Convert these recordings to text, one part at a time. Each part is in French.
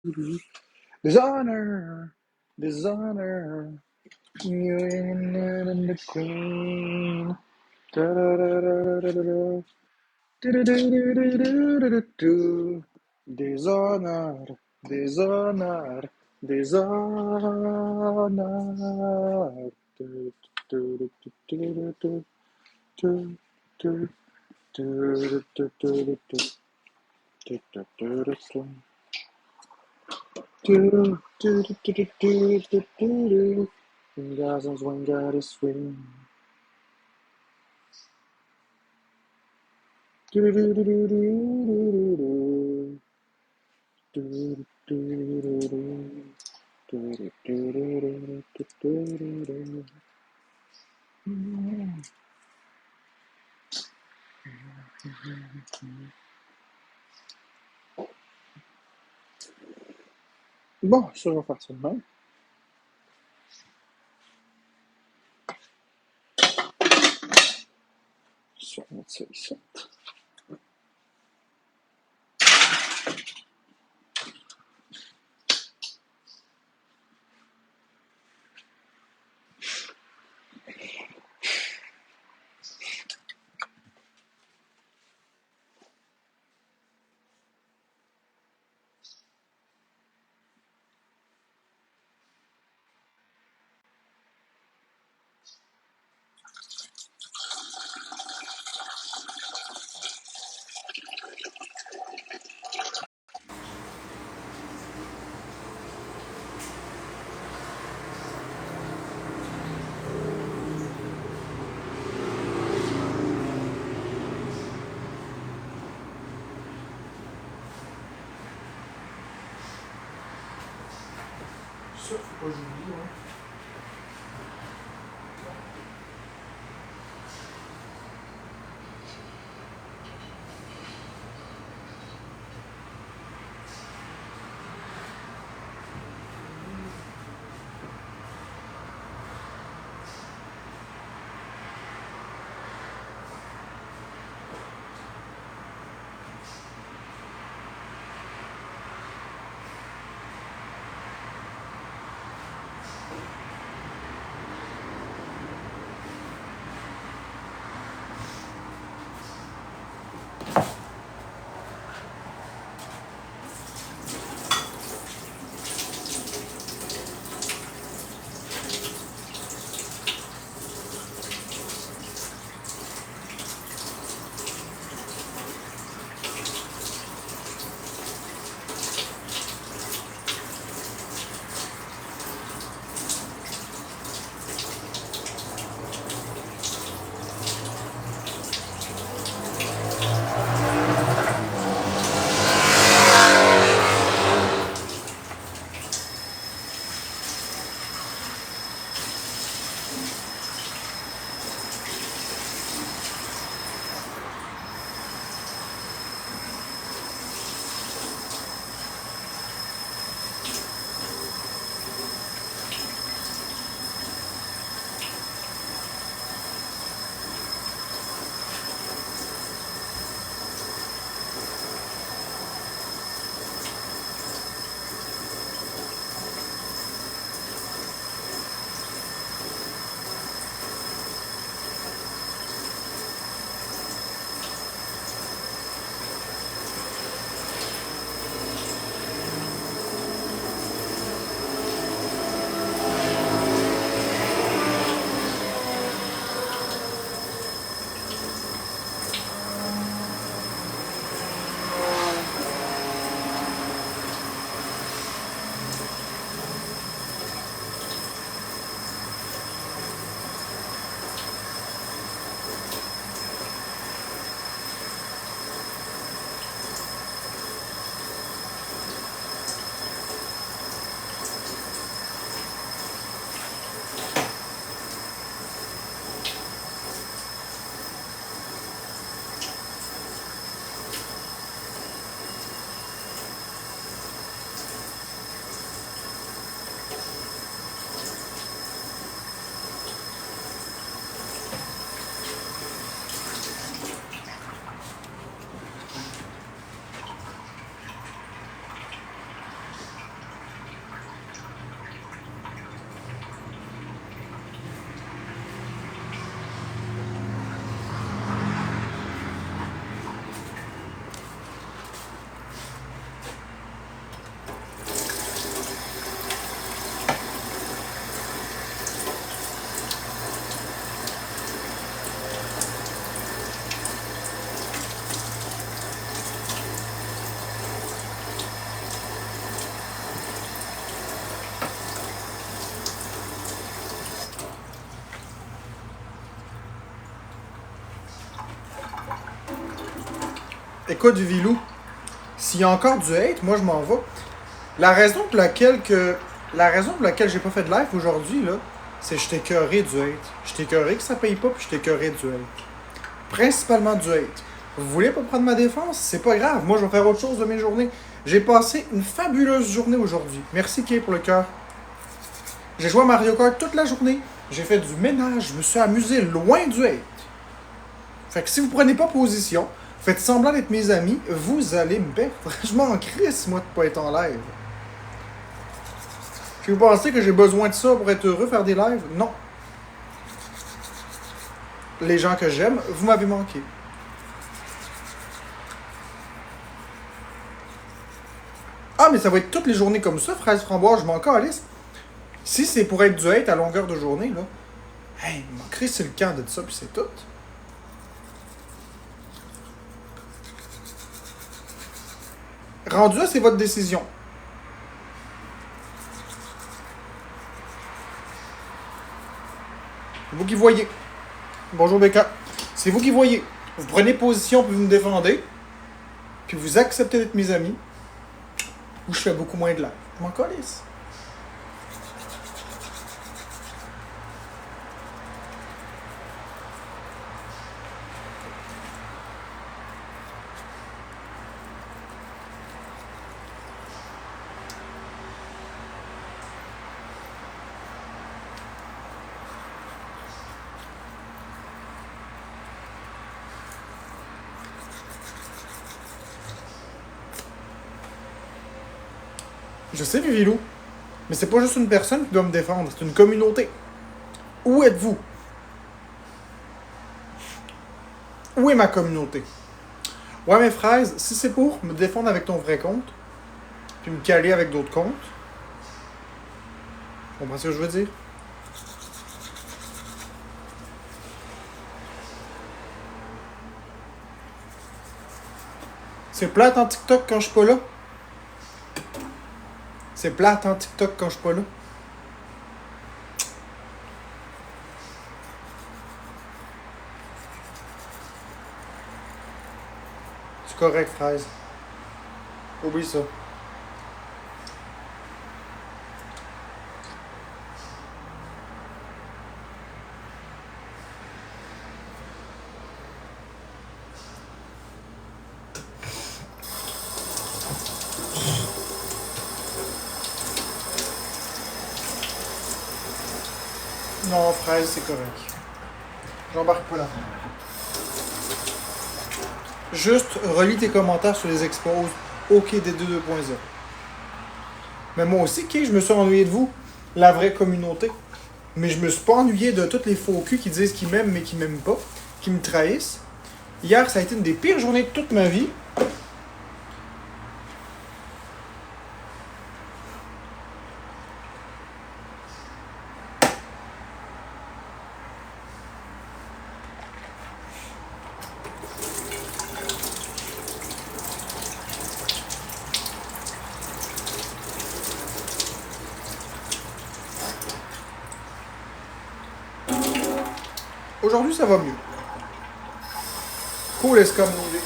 Dishonor, dishonor, you and the queen. Da-da-da-da-da-da-da. Do-do-do-do-do-do-do-do. Dishonor, dishonor, dishonor. Do-do-do-do-do-do. Do-do-do-do-do-do. Do-do-do-do-do. Do-do-do-do-do-do. When Gazans, when God is swing. Do-do-do-do-do-do-do. Do-do-do-do-do. Do-do-do-do-do-do-do. Bon, ça va faire ça de même. Je vais mettre ça ici. Ça, faut pas que j'oublie, hein. Écoute, Vilou, s'il y a encore du hate, moi je m'en vais. La raison pour laquelle j'ai pas fait de live aujourd'hui, là, c'est que je t'ai écœuré du hate. Je t'ai écœuré que ça paye pas, puis je t'ai écœuré du hate. Principalement du hate. Vous voulez pas prendre ma défense? C'est pas grave. Moi, je vais faire autre chose de mes journées. J'ai passé une fabuleuse journée aujourd'hui. Merci, Kay, pour le cœur. J'ai joué à Mario Kart toute la journée. J'ai fait du ménage. Je me suis amusé loin du hate. Fait que si vous prenez pas position, faites semblant d'être mes amis, vous allez me perdre. Je m'en crisse, moi, de pas être en live. Si vous pensez que j'ai besoin de ça pour être heureux, faire des lives? Non. Les gens que j'aime, vous m'avez manqué. Ah, mais ça va être toutes les journées comme ça, fraise framboise, je m'en calisse. Si c'est pour être du hate à longueur de journée, là, hey, m'en crisse, c'est le camp de ça, puis c'est tout. Rendu là, c'est votre décision. C'est vous qui voyez. Bonjour Becca. C'est vous qui voyez. Vous prenez position puis vous me défendez. Puis vous acceptez d'être mes amis. Ou je fais beaucoup moins de live. Je m'en calisse. Je sais, Vivilou. Mais c'est pas juste une personne qui doit me défendre, c'est une communauté. Où êtes-vous? Où est ma communauté? Ouais, mes fraises, si c'est pour me défendre avec ton vrai compte, puis me caler avec d'autres comptes, tu comprends ce que je veux dire? C'est plate en TikTok quand je suis pas là. C'est plate en TikTok quand je suis pas là. C'est correct, fraise. Oublie ça. Non, fraise, c'est correct. J'embarque pas là. Juste relis tes commentaires sur les exposes OKD2 2.0. Mais moi aussi, Kay, je me suis ennuyé de vous, la vraie communauté. Mais je me suis pas ennuyé de tous les faux culs qui disent qu'ils m'aiment mais qui m'aiment pas, qui me trahissent. Hier, ça a été une des pires journées de toute ma vie. Aujourd'hui, ça va mieux. Cool, escamouillé.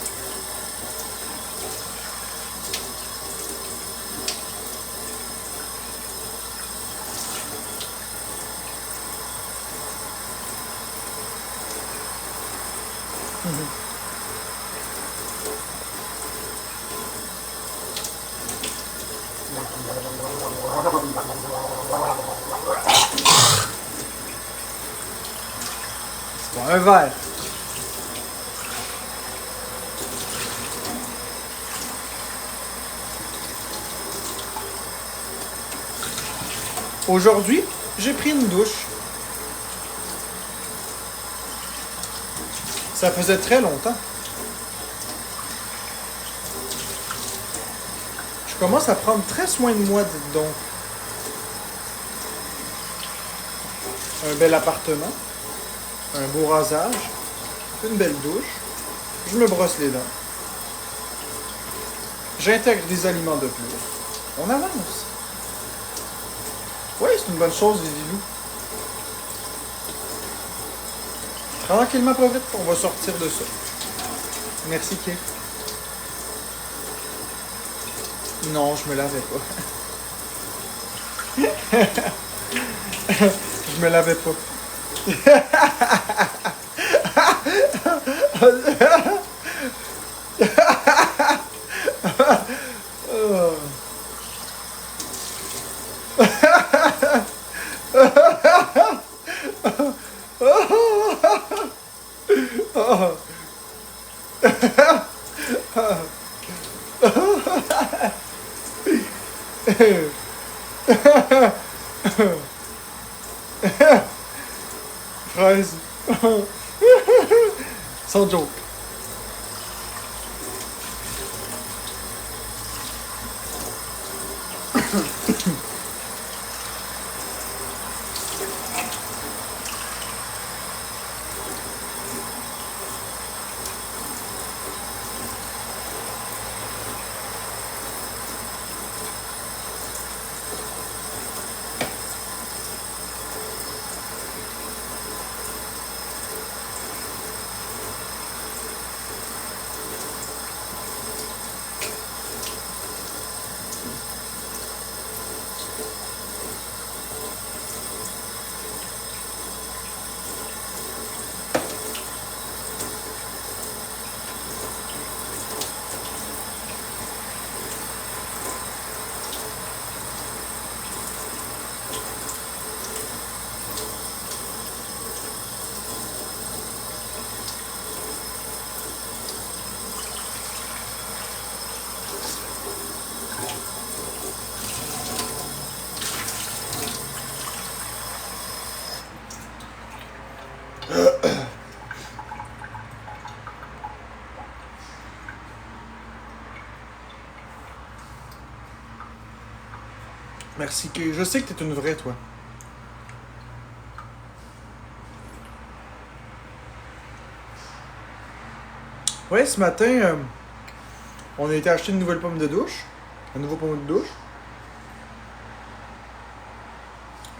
C'est pas un verre. Aujourd'hui, j'ai pris une douche. Ça faisait très longtemps. Je commence à prendre très soin de moi, dites donc. Un bel appartement, un beau rasage, une belle douche, je me brosse les dents. J'intègre des aliments de plus. On avance. Oui, c'est une bonne chose, les vilous. Tranquillement, pas vite, on va sortir de ça. Merci, Kay. Non, je me lavais pas. Je me lavais pas. Oh. Oh. Fraise. Sans joke. Merci. Je sais que t'es une vraie, toi. Ouais, ce matin, on a été acheter une nouvelle pomme de douche. Un nouveau pomme de douche.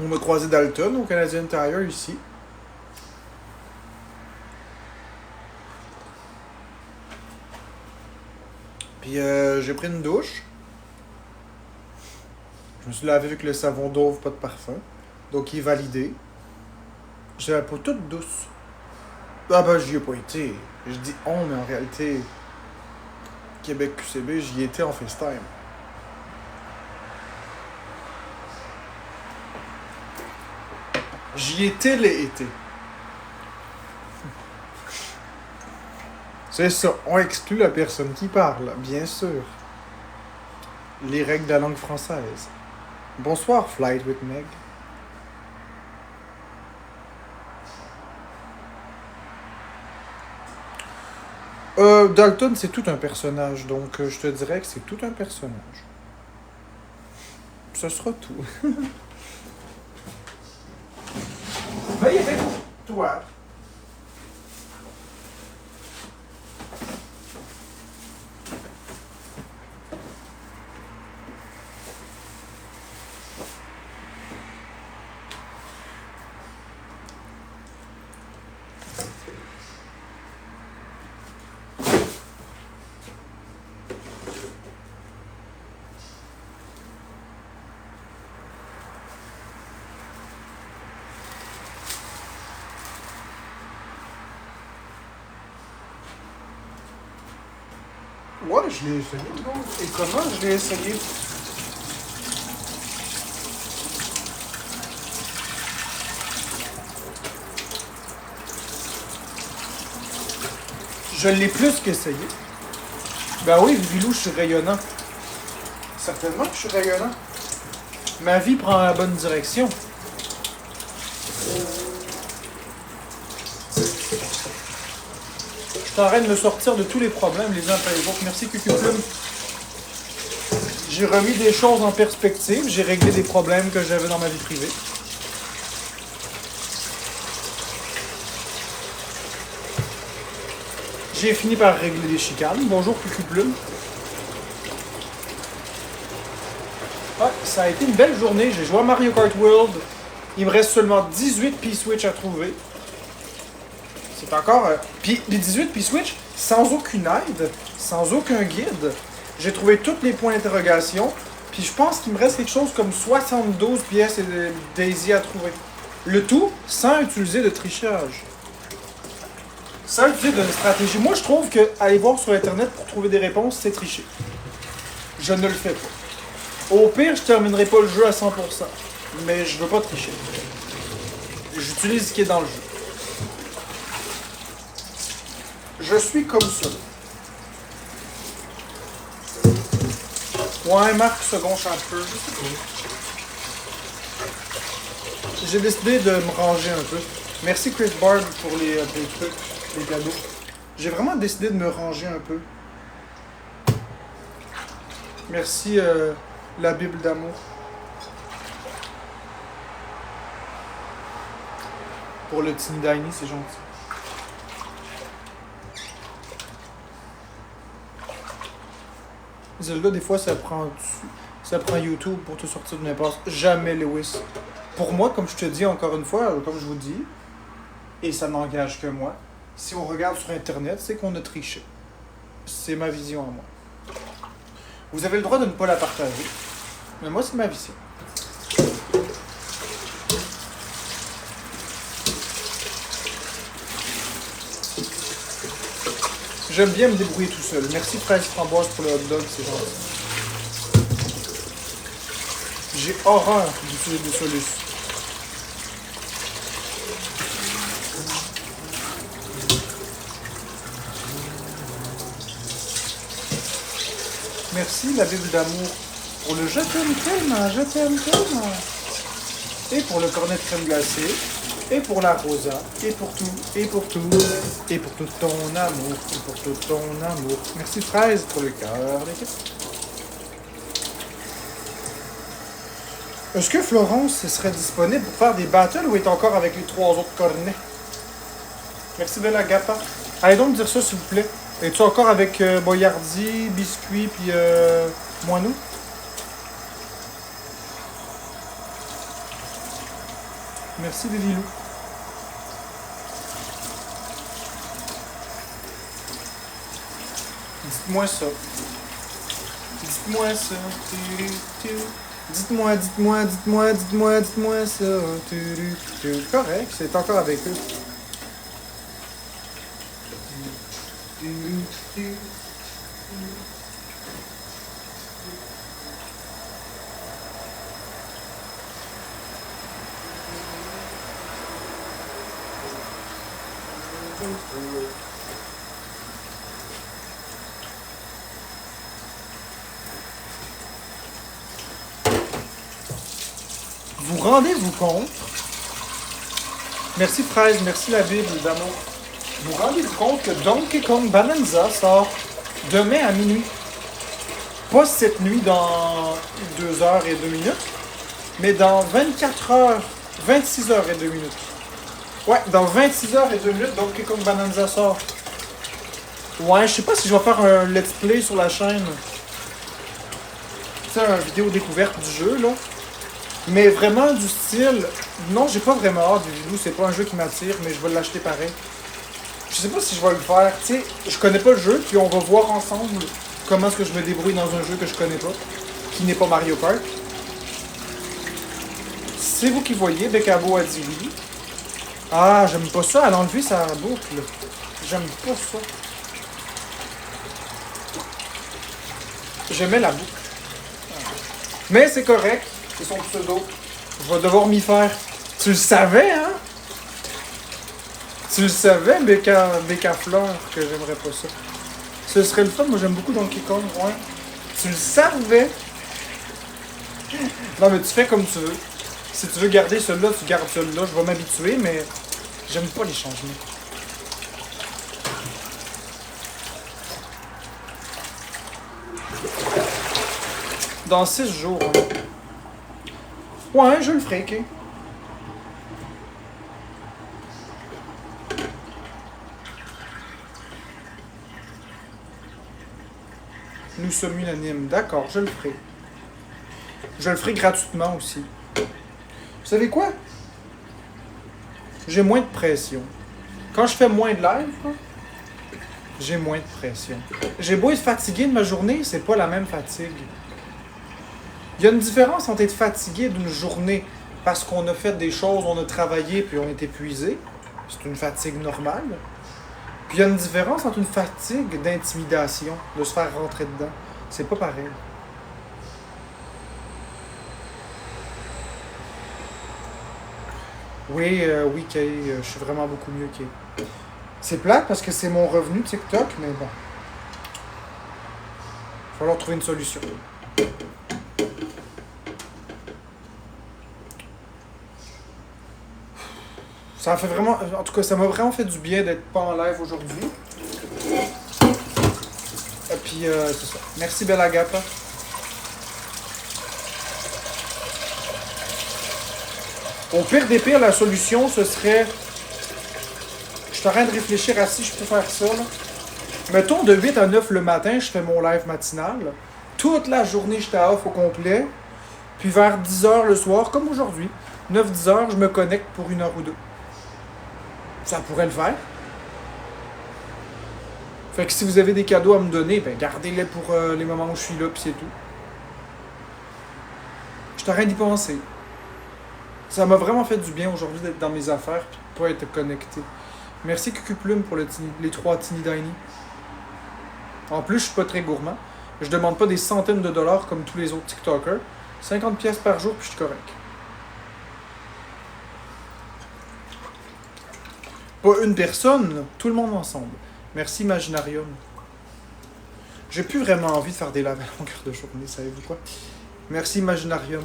On a croisé Dalton au Canadian Tire ici. Puis j'ai pris une douche. Je me suis lavé avec le savon Dove, pas de parfum. Donc il est validé. J'ai la peau toute douce. Ah ben j'y ai pas été. Je dis on, mais en réalité, Québec QCB, j'y étais en FaceTime. J'y étais l'été. C'est ça, on exclut la personne qui parle, bien sûr. Les règles de la langue française. Bonsoir, Flight with Meg. Dalton, c'est tout un personnage, donc je te dirais que c'est tout un personnage. Ce sera tout. Veuillez avec toi. Ouais, je l'ai essayé, donc. Et comment je l'ai essayé? Je l'ai plus qu'essayé. Ben oui, Vilou, je suis rayonnant. Certainement que je suis rayonnant. Ma vie prend la bonne direction. Je suis en train de me sortir de tous les problèmes les uns après les autres. Merci, Cucuplume. J'ai remis des choses en perspective. J'ai réglé des problèmes que j'avais dans ma vie privée. J'ai fini par régler des chicanes. Bonjour, Cucuplume. Ah, ça a été une belle journée. J'ai joué à Mario Kart World. Il me reste seulement 18 P-Switch à trouver. C'est encore... Puis les 18 P-Switch, sans aucune aide, sans aucun guide. J'ai trouvé tous les points d'interrogation. Puis je pense qu'il me reste quelque chose comme 72 pièces de Daisy à trouver. Le tout sans utiliser de trichage. Sans utiliser de stratégie. Moi, je trouve que aller voir sur Internet pour trouver des réponses, c'est tricher. Je ne le fais pas. Au pire, je terminerai pas le jeu à 100%. Mais je veux pas tricher. J'utilise ce qui est dans le jeu. Je suis comme ça. Ouais, Marc, second champion. J'ai décidé de me ranger un peu. Merci Chris Bard pour les trucs, les cadeaux. J'ai vraiment décidé de me ranger un peu. Merci la Bible d'amour. Pour le Teeny Diny, c'est gentil. Zelda, des fois, ça prend YouTube pour te sortir de n'importe. Jamais, Lewis. Pour moi, comme je te dis encore une fois, comme je vous dis, et ça n'engage que moi, si on regarde sur Internet, c'est qu'on a triché. C'est ma vision à moi. Vous avez le droit de ne pas la partager, mais moi, c'est ma vision. J'aime bien me débrouiller tout seul. Merci Fraise Framboise pour le hot dog, c'est gentil. J'ai horreur d'utiliser des solutions. Merci la Bible d'amour pour le je t'aime tellement, je t'aime tellement. Et pour le cornet de crème glacée. Et pour la rosa, et pour tout, et pour tout, et pour tout ton amour, et pour tout ton amour. Merci Fraise pour le cœur. Est-ce que Florence serait disponible pour faire des battles ou est encore avec les 3 autres cornets? Merci Bella Gappa. Allez donc dire ça s'il vous plaît. Es-tu encore avec Boyardi, Biscuit puis Moineau? Merci Lilou. Dites-moi ça. Dites-moi ça. Dites-moi, dites-moi, dites-moi, dites-moi, dites-moi ça. Correct, c'est encore avec eux. Vous rendez-vous compte? Merci Fraise, merci la Bible d'amour. Vous rendez-vous compte que Donkey Kong Bonanza sort demain à minuit? Pas cette nuit dans 2h02, mais dans 24 heures, 26h02. Ouais, dans 26h02, Donkey Kong Bonanza sort. Ouais, je sais pas si je vais faire un let's play sur la chaîne. C'est une vidéo découverte du jeu, là. Mais vraiment du style... Non, j'ai pas vraiment hâte du vidéo, c'est pas un jeu qui m'attire, mais je vais l'acheter pareil. Je sais pas si je vais le faire, tu sais, je connais pas le jeu, puis on va voir ensemble comment est-ce que je me débrouille dans un jeu que je connais pas, qui n'est pas Mario Kart. C'est vous qui voyez, Beccabo a dit oui. Ah, j'aime pas ça, elle a enlevé sa boucle. J'aime pas ça. J'aimais la boucle. Mais c'est correct, c'est son pseudo. Je vais devoir m'y faire. Tu le savais, hein? Tu le savais, Becca Fleur, que j'aimerais pas ça. Ce serait le fun, moi j'aime beaucoup Donkey Kong, ouais. Tu le savais? Non, mais tu fais comme tu veux. Si tu veux garder celui-là, tu gardes celui-là. Je vais m'habituer, mais j'aime pas les changements. Dans 6 jours, hein. Ouais, je le ferai, ok. Nous sommes unanimes. D'accord, je le ferai. Je le ferai gratuitement aussi. Vous savez quoi? J'ai moins de pression. Quand je fais moins de live, J'ai moins de pression. J'ai beau être fatigué de ma journée, c'est pas la même fatigue. Il y a une différence entre être fatigué d'une journée parce qu'on a fait des choses, on a travaillé puis on est épuisé. C'est une fatigue normale. Puis il y a une différence entre une fatigue d'intimidation, de se faire rentrer dedans. C'est pas pareil. Oui, Kay, je suis vraiment beaucoup mieux, Kay. C'est plate parce que c'est mon revenu TikTok, mais bon. Il va falloir trouver une solution. Ça fait vraiment. En tout cas, ça m'a vraiment fait du bien d'être pas en live aujourd'hui. Et puis, c'est ça. Merci, Bella Agata. Au pire des pires, la solution, ce serait. Je suis en train de réfléchir à si je peux faire ça. Là. Mettons, de 8 à 9 le matin, je fais mon live matinal. Toute la journée, j'étais off au complet. Puis vers 10h le soir, comme aujourd'hui, 9-10h, je me connecte pour 1 heure ou 2. Ça pourrait le faire. Fait que si vous avez des cadeaux à me donner, ben gardez-les pour les moments où je suis là, puis c'est tout. Je suis en train d'y penser. Ça m'a vraiment fait du bien aujourd'hui d'être dans mes affaires puis de pas être connecté. Merci Cucu Plume pour les 3 Teeny Tiny. En plus, je suis pas très gourmand. Je demande pas des centaines de dollars comme tous les autres TikTokers. 50$ par jour, puis je suis correct. Pas une personne, tout le monde ensemble. Merci Imaginarium. J'ai plus vraiment envie de faire des lives à longueur de journée, savez-vous quoi? Merci Imaginarium.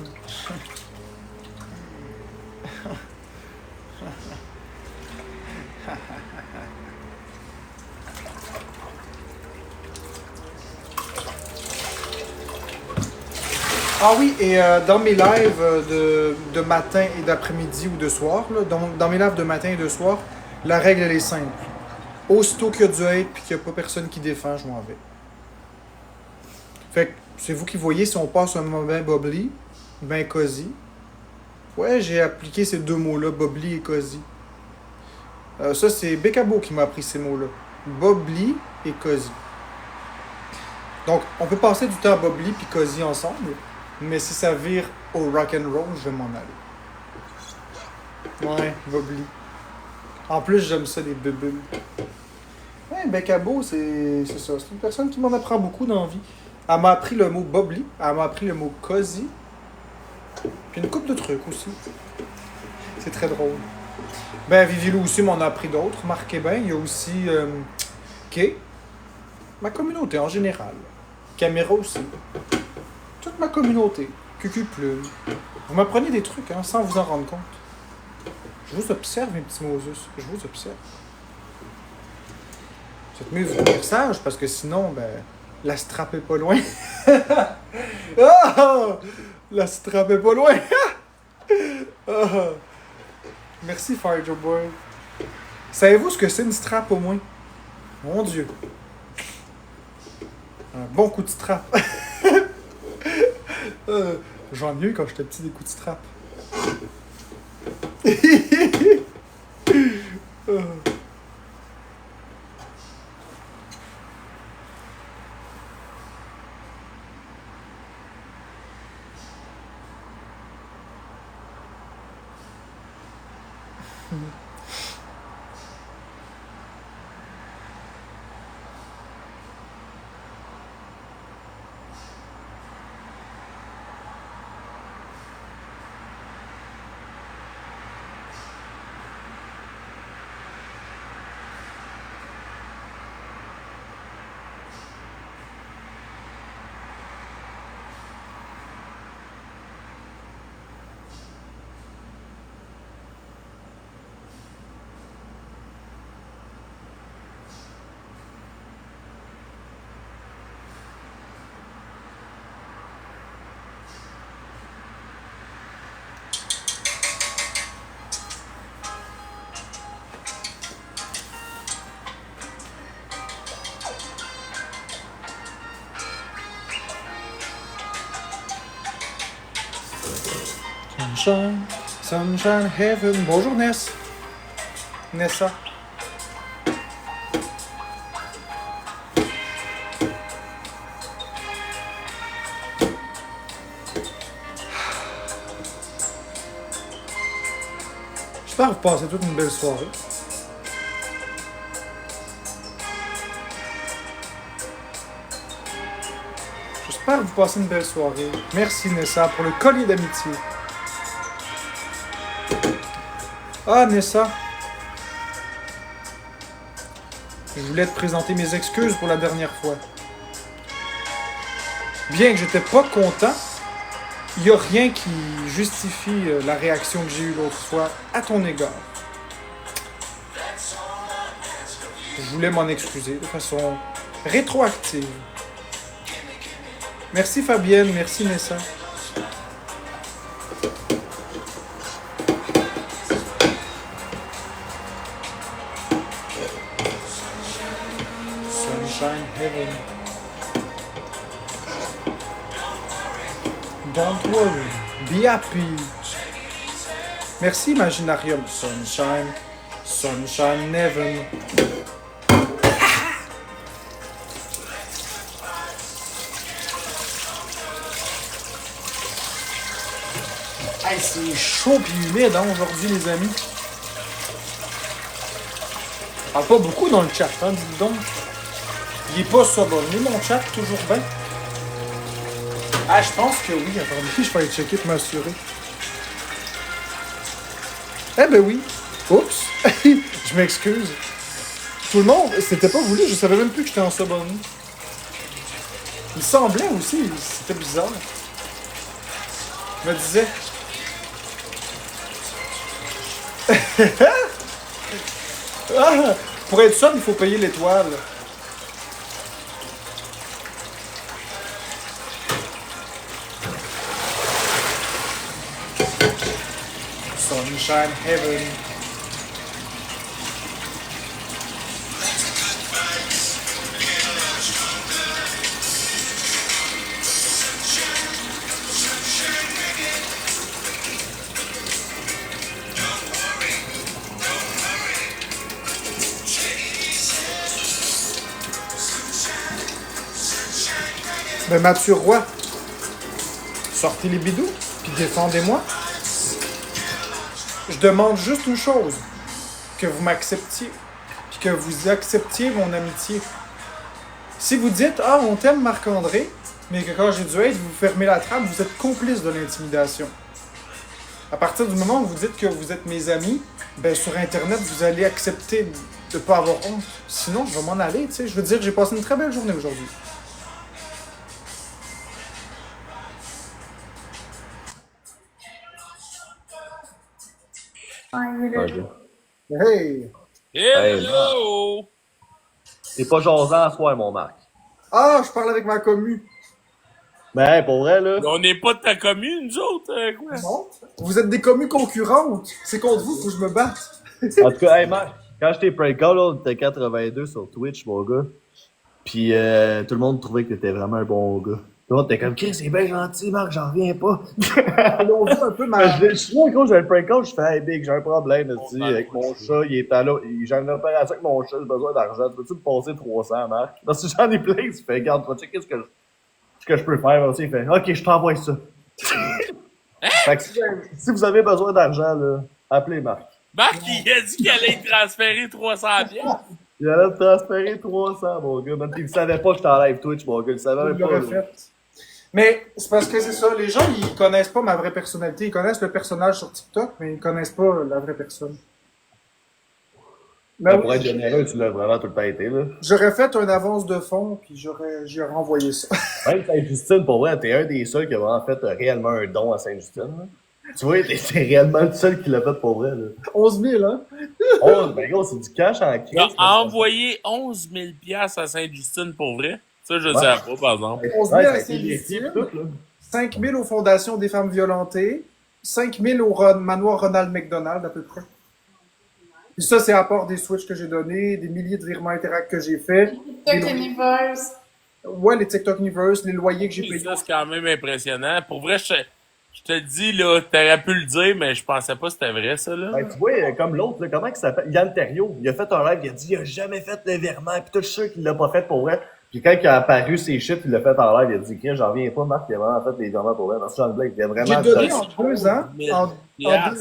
Ah oui, et dans mes lives de matin et d'après-midi ou de soir, là, dans mes lives de matin et de soir, la règle elle est simple. Aussitôt qu'il y a du hate et qu'il n'y a pas personne qui défend, je m'en vais. Fait que c'est vous qui voyez si on passe un moment bien bubbly, bien cosy. Ouais, j'ai appliqué ces 2 mots-là, bubbly et cosy. Ça, c'est Bécabo qui m'a appris ces mots-là. Bubbly et cosy. Donc, on peut passer du temps bubbly et cosy ensemble, mais si ça vire au rock'n'roll, je vais m'en aller. Ouais, bubbly. En plus, j'aime ça, les bulles. Ouais, Bécabo, c'est ça. C'est une personne qui m'en apprend beaucoup dans la vie. Elle m'a appris le mot bubbly, elle m'a appris le mot cosy, puis une couple de trucs aussi. C'est très drôle. Ben, Vivilou aussi m'en a appris d'autres. Remarquez bien, il y a aussi Kay, ma communauté en général. Caméra aussi. Toute ma communauté. Cucu Plume. Vous m'apprenez des trucs, hein, sans vous en rendre compte. Je vous observe, mes petits Moses. Je vous observe. C'est mieux de vous dire sage, parce que sinon, ben, la strap est pas loin. Oh! La strap est pas loin. Oh! Merci, Fire Joe Boy. Savez-vous ce que c'est une strap au moins? Mon Dieu. Un bon coup de strap. J'en ai eu quand j'étais petit des coups de strap. Sunshine, sunshine heaven. Bonjour Ness. Nessa. J'espère que vous passez toute une belle soirée. J'espère que vous passez une belle soirée. Merci Nessa pour le collier d'amitié. Ah Nessa. Je voulais te présenter mes excuses pour la dernière fois. Bien que j'étais pas content, il n'y a rien qui justifie la réaction que j'ai eue l'autre fois à ton égard. Je voulais m'en excuser de façon rétroactive. Merci Fabienne, merci Nessa. Sunshine Heaven. Don't worry, be happy. Merci Imaginarium. Sunshine, Sunshine Heaven. Hey, c'est chaud pis humide hein, aujourd'hui les amis. On parle pas beaucoup dans le chat, hein, dis donc. Il est pas sabonné mon chat, toujours bien. Ah, je pense que oui. Attendez, je vais aller checker pour m'assurer. Eh ben oui. Oups. Je m'excuse. Tout le monde, c'était pas voulu. Je savais même plus que j'étais en sabonné. Il semblait aussi. C'était bizarre. Je me disais... ah, pour être sûr, il faut payer l'étoile. Sunshine Heaven. Ben Mathieu Roy, sortez les bidous, puis défendez-moi. Je demande juste une chose, que vous m'acceptiez, puis que vous acceptiez mon amitié. Si vous dites « Ah, on t'aime Marc-André », mais que quand j'ai dû être, vous fermez la trappe, vous êtes complice de l'intimidation. À partir du moment où vous dites que vous êtes mes amis, ben sur Internet, vous allez accepter de ne pas avoir honte. Sinon, je vais m'en aller, tu sais. Je veux dire, j'ai passé une très belle journée aujourd'hui. Hey! Hello! T'es pas jasant à soir, mon Marc. Ah, je parle avec ma commu. Mais hey, pour vrai, là. On n'est pas de ta commune, nous autres, quoi? Non? Vous êtes des communes concurrentes. C'est contre vous, faut que je me batte. En tout cas, hey, Marc, quand j'étais prank call, là, on était 82 sur Twitch, mon gars. Puis tout le monde trouvait que t'étais vraiment un bon gars. Tout le monde était comme, Chris, c'est bien gentil, Marc, j'en reviens pas. On voit un peu ma... Je suis là, gros, j'ai un prank call, je fais, hey, Big, j'ai un problème, aussi, avec mon chat, il est à l'eau, j'ai une opération avec mon chat, j'ai besoin d'argent, peux-tu me passer 300, Marc? Parce que j'en ai plein, tu fais, regarde, tu vas checker ce que je peux faire aussi. Il fait, ok, je t'envoie ça. Fait que si vous avez besoin d'argent, là, appelez Marc. Marc, il a dit qu'il allait transférer 300 piastres. Il allait te transférer 300, mon gars. Même s'il savait pas que j'étais en live Twitch, mon gars. Il savait même pas. Fait. Mais c'est parce que c'est ça, les gens, ils connaissent pas ma vraie personnalité. Ils connaissent le personnage sur TikTok, mais ils connaissent pas la vraie personne. Mais pour être généreux, tu l'as vraiment tout le temps été, là. J'aurais fait une avance de fond, puis j'aurais envoyé ça. Même Sainte-Justine, pour vrai, t'es un des seuls qui a vraiment fait réellement un don à Sainte-Justine, là. Tu vois, t'es réellement le seul qui l'a fait pour vrai, là. 11 000, hein? Oh, ben gros, c'est du cash en Il crise. a envoyé 11 000 piastres à Sainte-Justine pour vrai. Ça, je ne savais pas, par exemple. 11 000 à Sainte-Justine, 5 000 aux fondations des femmes violentées, 5 000 au manoir Ronald McDonald, à peu près. Puis ça, c'est à part des switches que j'ai donnés, des milliers de virements Interact que j'ai fait. TikTok Universe. Ouais, les TikTok Universe, les loyers que j'ai payés. Ça, c'est quand même impressionnant. Pour vrai, je te le dis, là, t'aurais pu le dire, mais je pensais pas que c'était vrai, ça, là. Ben, tu vois, comme l'autre, là, comment il s'appelle? Yann Terriot, il a fait un live, il a dit, il a jamais fait le virement, pis tout sûr qu'il l'a pas fait pour vrai. Puis quand il a apparu ses shit, il l'a fait en live, il a dit, Chris, j'en reviens pas, Marc, il a vraiment fait les virements pour vrai. Dans ce genre de blague, il a vraiment... J'ai donné en 2 ans, en 2 ans.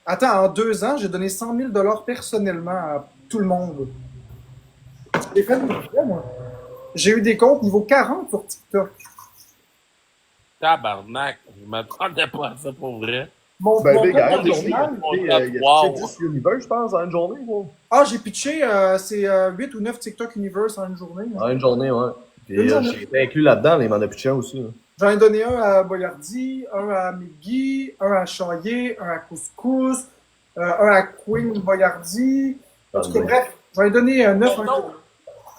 Attends, en 2 ans, j'ai donné 100 000 $ personnellement à tout le monde. Je l'ai fait pour vrai, moi. J'ai eu des comptes niveau 40 sur TikTok. Tabarnak, je m'attendais pas à ça pour vrai. Mon Ben, mon big, compte en une journée, original. il a Wow. pitché 10 Universe, je pense, en une journée, gros. Ah, j'ai pitché, c'est 8 ou 9 TikTok Universe en une journée. En une journée, ouais. Puis Une journée. j'ai été inclus là-dedans, mais il m'en a pitché un aussi. Là. J'en ai donné un à Boyardi, un à Miggy, un à Chaillé, un à Couscous, un à Queen Boyardi. En tout cas, bref, j'en ai donné 9 à Mettons,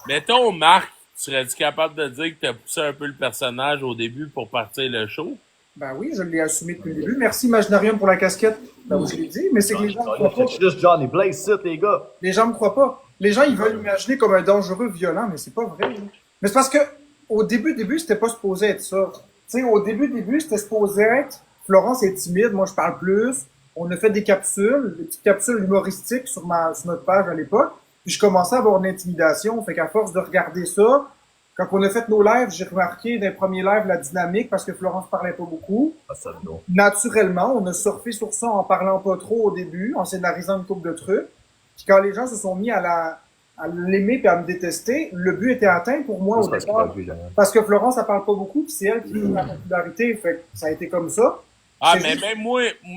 mettons, Marc, serais-tu capable de dire que t'as poussé un peu le personnage au début pour partir le show? Ben oui, je l'ai assumé depuis le début. Merci Imaginarium pour la casquette. Ben oui, je l'ai dit, mais c'est que les gens ne croient pas. C'est juste Johnny Blaze, ça, les gars. Les gens me croient pas. Les gens, ils veulent m'imaginer comme un dangereux violent, mais c'est pas vrai. Là. Mais c'est parce que au début, c'était pas supposé être ça. Tu sais, au début, c'était supposé être Florence est timide, moi je parle plus. On a fait des capsules, des petites capsules humoristiques sur notre page à l'époque. Puis je commençais à avoir une intimidation. Fait qu'à force de regarder ça, quand on a fait nos lives, j'ai remarqué dans les premiers lives la dynamique parce que Florence parlait pas beaucoup. Ah, ça, non. Naturellement, on a surfé sur ça en parlant pas trop au début, en scénarisant une couple de trucs. Puis quand les gens se sont mis à l'aimer et à me détester, le but était atteint pour moi au départ. Parce que Florence, elle parle pas beaucoup, puis c'est elle qui fait la popularité. Fait que ça a été comme ça. Ah, C'est mais juste-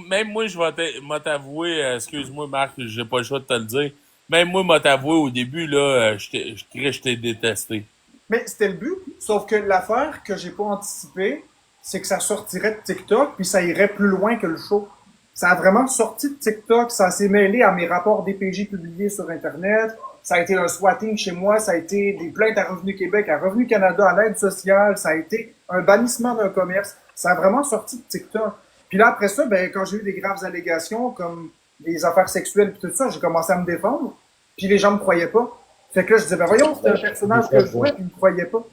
même moi, je vais t'avouer, excuse-moi, Marc, j'ai pas le choix de te le dire. Même moi, je t'avouer au début, là, je t'ai détesté. Mais c'était le but. Sauf que l'affaire que j'ai pas anticipé, c'est que ça sortirait de TikTok, puis ça irait plus loin que le show. Ça a vraiment sorti de TikTok, ça s'est mêlé à mes rapports DPJ publiés sur Internet, ça a été un swatting chez moi, ça a été des plaintes à Revenu Québec, à Revenu Canada, à l'aide sociale, ça a été un bannissement d'un commerce. Ça a vraiment sorti de TikTok. Puis là, après ça, ben, quand j'ai eu des graves allégations, comme des affaires sexuelles et tout ça, j'ai commencé à me défendre, puis les gens me croyaient pas. Fait que là, je disais, ben voyons, c'est un personnage que je jouais, puis ils me croyaient pas.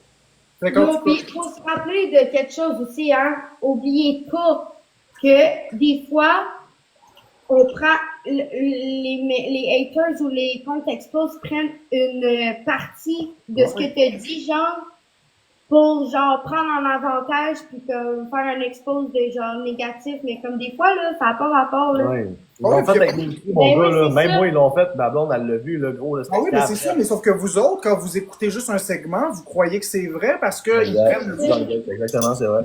Fait que quand Non, puis il faut se rappeler de quelque chose aussi, hein. Oubliez pas que des fois, on prend les haters ou les comptes expose prennent une partie de ce que tu dit, genre, pour genre prendre en avantage puis comme faire un expose de genre négatif, mais comme des fois là, ça n'a pas rapport là. Ouais. Ils Ouais, l'ont fait puis- avec Milky, mon Ben gars, oui, là. c'est Même ça. moi, ils l'ont fait. Ma blonde, elle l'a vu, le gros, le Ah oui, mais c'est spectacle. ça, mais sauf que vous autres, quand vous écoutez juste un segment, vous croyez que c'est vrai parce qu'ils prennent le Exactement, c'est vrai.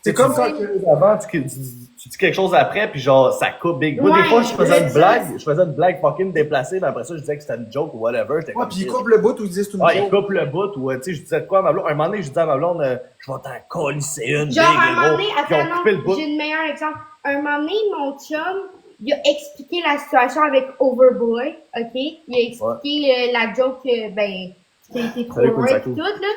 C'est comme ça. Avant, tu dis quelque chose après, puis genre, ça coupe big. Moi, des Ouais, fois, je faisais une c'est blague, fucking déplacée, mais après ça, je disais que c'était une joke ou whatever. J'étais Ouais, comme, puis ils coupent le bout où ils disent tout le ah, il monde. coupe le bout, ou, tu sais, je disais de quoi à ma blonde. Un moment donné, je disais à ma blonde, je vais t'en colisser une, Genre, big, un moment donné, gros. Puis ils ont coupé le attends, bout. j'ai le meilleur exemple. Un moment donné, mon chum, il a expliqué la situation avec Overboy, ok? Il a expliqué la joke, ben, qui a été trop Salut, loin et Kunsaku. tout, là.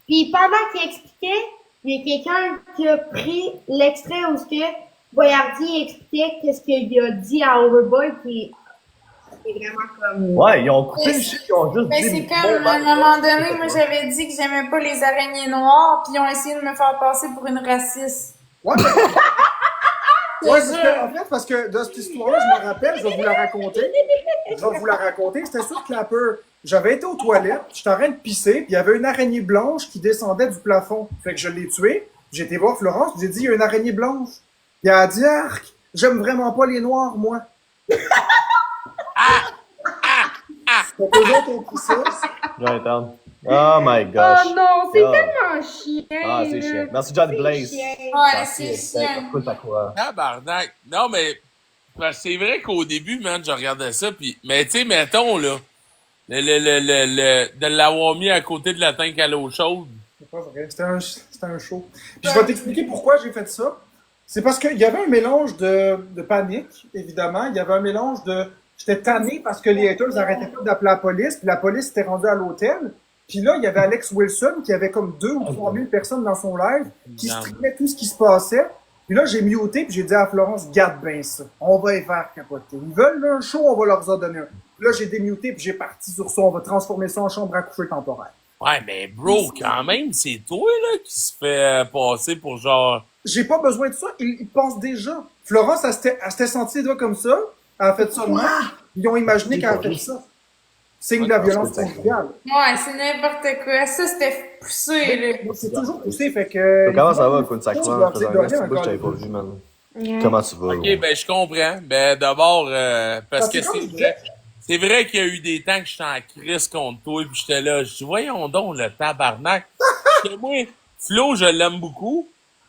Puis pendant qu'il expliquait, il y a quelqu'un qui a pris l'extrait où ce que Boyardi expliquait qu'est-ce qu'il a dit à Overboy, qui est vraiment comme... Ouais, ils ont coupé le shit, ils ont juste Mais dit. c'est comme, à un moment donné, moi j'avais dit que j'aimais pas les araignées noires, puis ils ont essayé de me faire passer pour une raciste. Ouais, ouais, c'est que, en fait, parce que de cette histoire-là, je me rappelle, je vais vous la raconter. Je vais vous la raconter. C'était sûr que j'avais été aux toilettes, j'étais en train de pisser, puis il y avait une araignée blanche qui descendait du plafond. Fait que je l'ai tuée. J'ai été voir Florence, puis j'ai dit, il y a une araignée blanche. Puis elle a dit, arc, j'aime vraiment pas les noirs, moi. Fait que les autres ont pris ça. J'entends. Oh my gosh. Oh non, c'est Ah. tellement chien! Ah, c'est chiant. Merci, Johnny C'est Blaze. chien. Ouais, c'est chiant. Écoute à quoi. Tabarnak. Non, mais parce que c'est vrai qu'au début, man, je regardais ça, puis mais tu sais, mettons, là, de l'avoir mis à côté de la tank à l'eau chaude. C'est pas vrai, c'était un show. Puis je vais t'expliquer pourquoi j'ai fait ça. C'est parce qu'il y avait un mélange de panique, évidemment. Il y avait un mélange de... J'étais tanné parce que les haters n'arrêtaient pas d'appeler la police, puis la police était rendue à l'hôtel. Puis là, il y avait Alex Wilson qui avait comme 2 ou 3 000 personnes dans son live qui streamaient tout ce qui se passait. Puis là, j'ai muté, puis j'ai dit à Florence, garde bien ça. On va y faire capoter. Ils veulent un show, on va leur en donner un. Là, j'ai démuté, puis j'ai parti sur ça. On va transformer ça en chambre à coucher temporaire. Ouais, mais bro, quand même, c'est toi, là, qui se fait passer pour genre... J'ai pas besoin de ça, ils pensent déjà. Florence, elle s'était sentie les doigts comme ça, elle a fait ça de même, ils ont imaginé qu'elle a fait ça. Signe de la violence conjugale. Ouais, c'est n'importe quoi. Ça, c'était poussé, là. C'est toujours poussé, fait que... Comment ça va, Je Kunsakwa? leur Ça faisait un dis de petit rien bout que je encore. t'avais pas vu, man. Ouais. Comment tu vas? Ok, ben je comprends. Ben d'abord, parce Parce que que comme c'est je vrai. C'est vrai qu'il y a eu des temps que j'étais en crise contre toi, puis j'étais là, je dis, voyons donc, le tabarnak. Chez moi, Flo, je l'aime beaucoup.